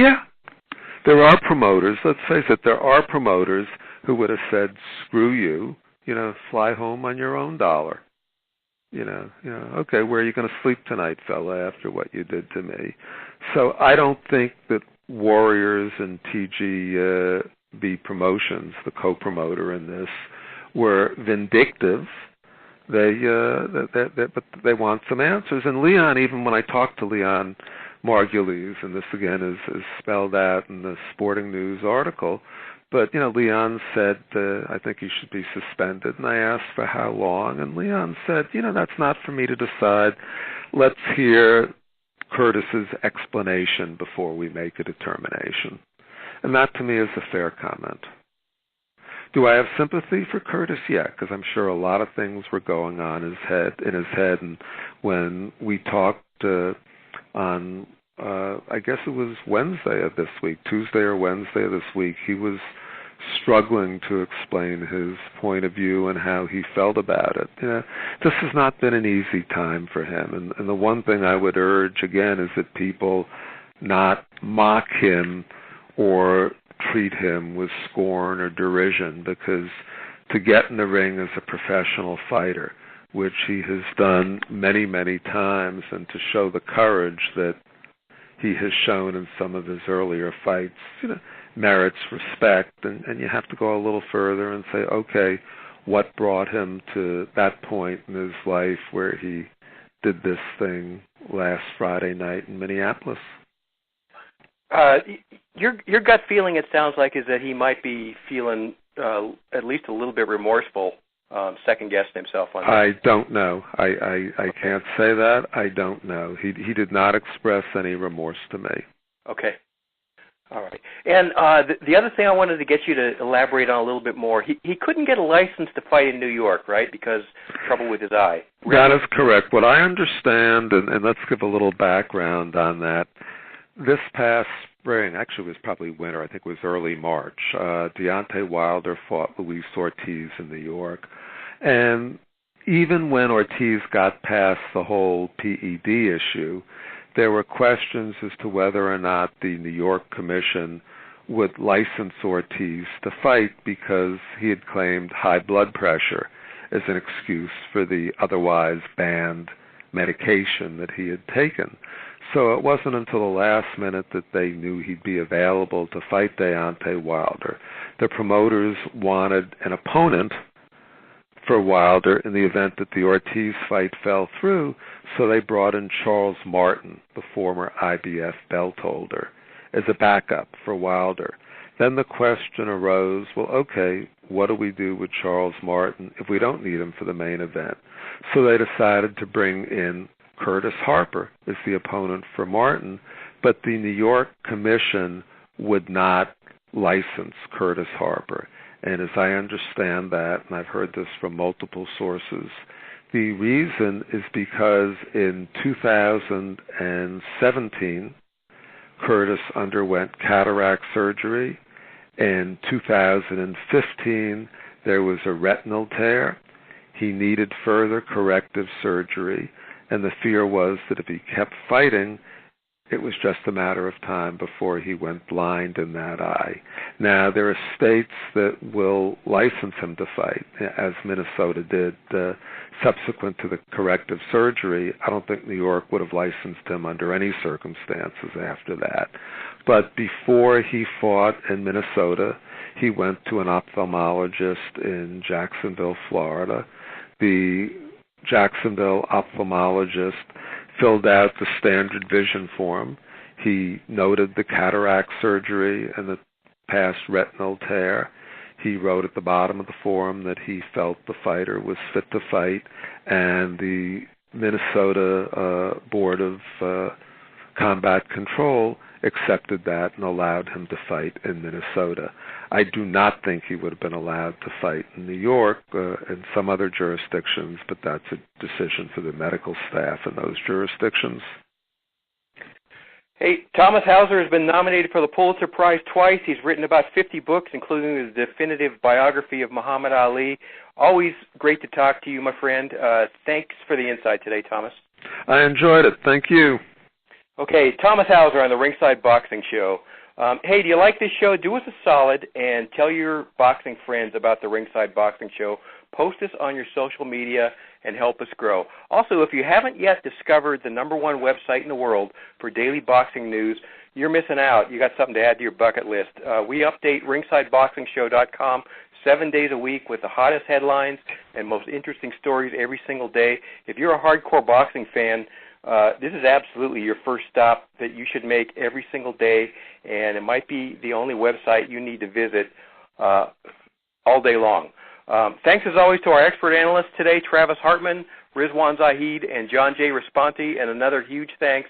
there are promoters, let's face it, there are promoters who would have said, screw you, fly home on your own dollar. Okay, where are you going to sleep tonight, fella, after what you did to me? So I don't think that Warriors and TGB Promotions, the co-promoter in this, were vindictive. But they want some answers. And Leon, even when I talked to Leon Margulies, and this again is spelled out in the Sporting News article, but Leon said, I think he should be suspended, and I asked for how long, and Leon said, that's not for me to decide. Let's hear Curtis's explanation before we make a determination. And that, to me, is a fair comment. Do I have sympathy for Curtis? Yeah, because I'm sure a lot of things were going on in his head, and when we talked on, I guess it was Wednesday of this week, Tuesday or Wednesday of this week, he was struggling to explain his point of view and how he felt about it. This has not been an easy time for him, and the one thing I would urge again is that people not mock him or treat him with scorn or derision, because to get in the ring as a professional fighter, which he has done many, many times, and to show the courage that he has shown in some of his earlier fights, merits respect, and you have to go a little further and say, okay, what brought him to that point in his life where he did this thing last Friday night in Minneapolis? Your gut feeling, it sounds like, is that he might be feeling at least a little bit remorseful, second-guessing himself on that. I don't know. I can't say that. I don't know. He did not express any remorse to me. Okay. All right. And the other thing I wanted to get you to elaborate on a little bit more, he couldn't get a license to fight in New York, right, because trouble with his eye. Really? That is correct. What I understand, and let's give a little background on that, this past spring, actually it was probably winter, I think it was early March, Deontay Wilder fought Luis Ortiz in New York. And even when Ortiz got past the whole PED issue, there were questions as to whether or not the New York Commission would license Ortiz to fight because he had claimed high blood pressure as an excuse for the otherwise banned medication that he had taken. So it wasn't until the last minute that they knew he'd be available to fight Deontay Wilder. The promoters wanted an opponent for Wilder in the event that the Ortiz fight fell through, so they brought in Charles Martin, the former IBF belt holder, as a backup for Wilder. Then the question arose, well, okay, what do we do with Charles Martin if we don't need him for the main event? So they decided to bring in Curtis Harper as the opponent for Martin, but the New York Commission would not license Curtis Harper. And as I understand that, and I've heard this from multiple sources, the reason is because in 2017, Curtis underwent cataract surgery. In 2015, there was a retinal tear. He needed further corrective surgery, and the fear was that if he kept fighting, it was just a matter of time before he went blind in that eye. Now, there are states that will license him to fight, as Minnesota did subsequent to the corrective surgery. I don't think New York would have licensed him under any circumstances after that. But before he fought in Minnesota, he went to an ophthalmologist in Jacksonville, Florida. The Jacksonville ophthalmologist filled out the standard vision form. He noted the cataract surgery and the past retinal tear. He wrote at the bottom of the forum that he felt the fighter was fit to fight, and the Minnesota Board of Combat Control accepted that and allowed him to fight in Minnesota. I do not think he would have been allowed to fight in New York and some other jurisdictions, but that's a decision for the medical staff in those jurisdictions. Hey, Thomas Hauser has been nominated for the Pulitzer Prize twice. He's written about 50 books, including his definitive biography of Muhammad Ali. Always great to talk to you, my friend. Thanks for the insight today, Thomas. I enjoyed it. Thank you. Okay, Thomas Hauser on the Ringside Boxing Show. Hey, do you like this show? Do us a solid and tell your boxing friends about the Ringside Boxing Show. Post us on your social media and help us grow. Also, if you haven't yet discovered the #1 website in the world for daily boxing news, you're missing out. You got something to add to your bucket list. We update ringsideboxingshow.com 7 days a week with the hottest headlines and most interesting stories every single day. If you're a hardcore boxing fan, this is absolutely your first stop that you should make every single day, and it might be the only website you need to visit all day long. Thanks, as always, to our expert analysts today, Travis Hartman, Rizwaan Zahid, and John J. Raspanti, and another huge thanks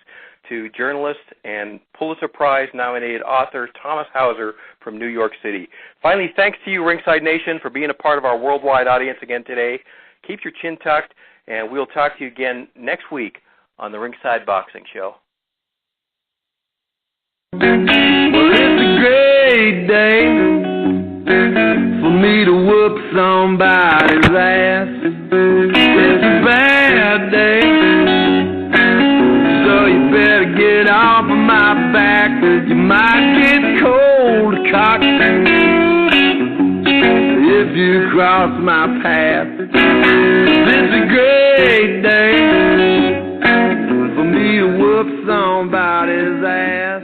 to journalist and Pulitzer Prize-nominated author Thomas Hauser from New York City. Finally, thanks to you, Ringside Nation, for being a part of our worldwide audience again today. Keep your chin tucked, and we'll talk to you again next week on the Ringside Boxing Show. Well, it's a great day for me to whoop somebody's ass. It's a bad day, so you better get off of my back. You might get cold cocked if you cross my path. It's a great day for me to whoop somebody's ass.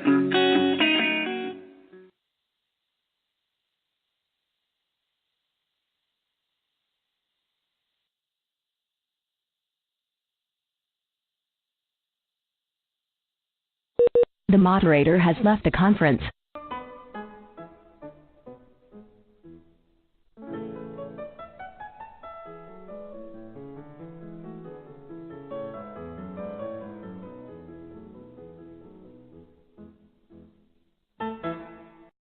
The moderator has left the conference.